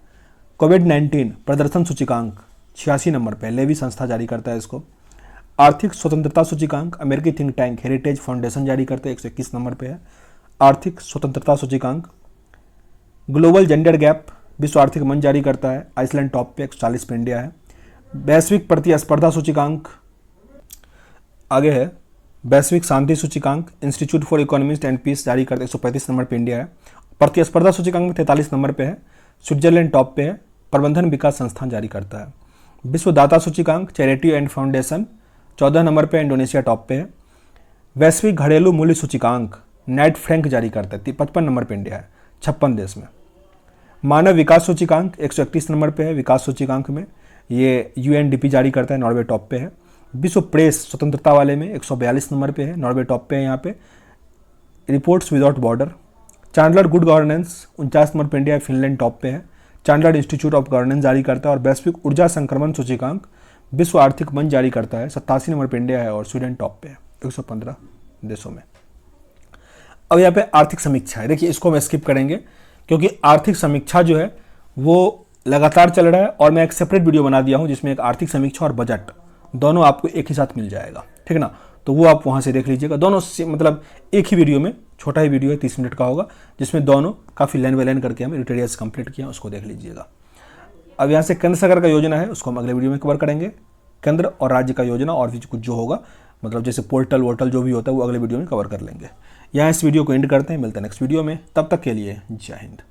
कोविड-19 प्रदर्शन सूचकांक 86 नंबर पे, लेवी संस्था जारी करता है इसको। आर्थिक स्वतंत्रता सूचकांक अमेरिकी थिंक टैंक हेरिटेज फाउंडेशन जारी करते हैं, 121 नंबर पे है। आर्थिक स्वतंत्रता सूचकांक ग्लोबल जेंडर गैप विश्व आर्थिक मंच जारी करता है, आइसलैंड टॉप पे 140 पे इंडिया है। वैश्विक प्रतिस्पर्धा सूचकांक आगे है, वैश्विक शांति सूचकांक institute for economist and peace जारी करते 135 नंबर पे इंडिया है। प्रतिस्पर्धा सूचकांक में 43 नंबर पे है, स्विट्जरलैंड टॉप पे है, प्रबंधन विकास संस्थान जारी करता है। विश्व दाता सूचकांक चैरिटी एंड फाउंडेशन 14 नंबर पे, इंडोनेशिया टॉप पे है। वैश्विक घरेलू मूल्य सूचकांक नाइट फ्रैंक जारी करता है, 55 नंबर पे इंडिया है, 56 देश में। मानव विकास सूचकांक 131 नंबर पे है, विकास सूचकांक में ये यूएनडीपी जारी करता है, नॉर्वे टॉप पे है। विश्व प्रेस स्वतंत्रता वाले में 142 नंबर पे है, नॉर्वे टॉप पे है यहाँ पे। Reports without border Chandler good governance 49 number पे इंडिया है, फिनलैंड टॉप पे है। चांडलर इंस्टीट्यूट ऑफ गवर्नेंस जारी करता है। और वैश्विक ऊर्जा संक्रमण सूचकांक विश्व आर्थिक मंच जारी करता है, 87 नंबर पे इंडिया है और स्वीडन टॉप पे है 115 देशों में। अब यहाँ पे आर्थिक समीक्षा है, देखिए इसको हम स्किप करेंगे क्योंकि आर्थिक समीक्षा जो है वो लगातार चल रहा है और मैं एक सेपरेट वीडियो बना दिया हूँ जिसमें एक आर्थिक समीक्षा और बजट दोनों आपको एक ही साथ मिल जाएगा, ठीक है ना। तो वो आप वहाँ से देख लीजिएगा, दोनों मतलब एक ही वीडियो में, छोटा ही वीडियो है 30 मिनट का होगा, जिसमें दोनों काफ़ी लाइन बाय लाइन करके हम एडिटोरियल्स कंप्लीट किया, उसको देख लीजिएगा। अब यहाँ से केंद्र सरकार का योजना है, उसको हम अगले वीडियो में कवर करेंगे। केंद्र और राज्य का योजना और भी कुछ जो होगा, मतलब जैसे पोर्टल वोर्टल जो भी होता है वो अगले वीडियो में कवर कर लेंगे। यहाँ इस वीडियो को एंड करते हैं, मिलते हैं नेक्स्ट वीडियो में, तब तक के लिए जय हिंद।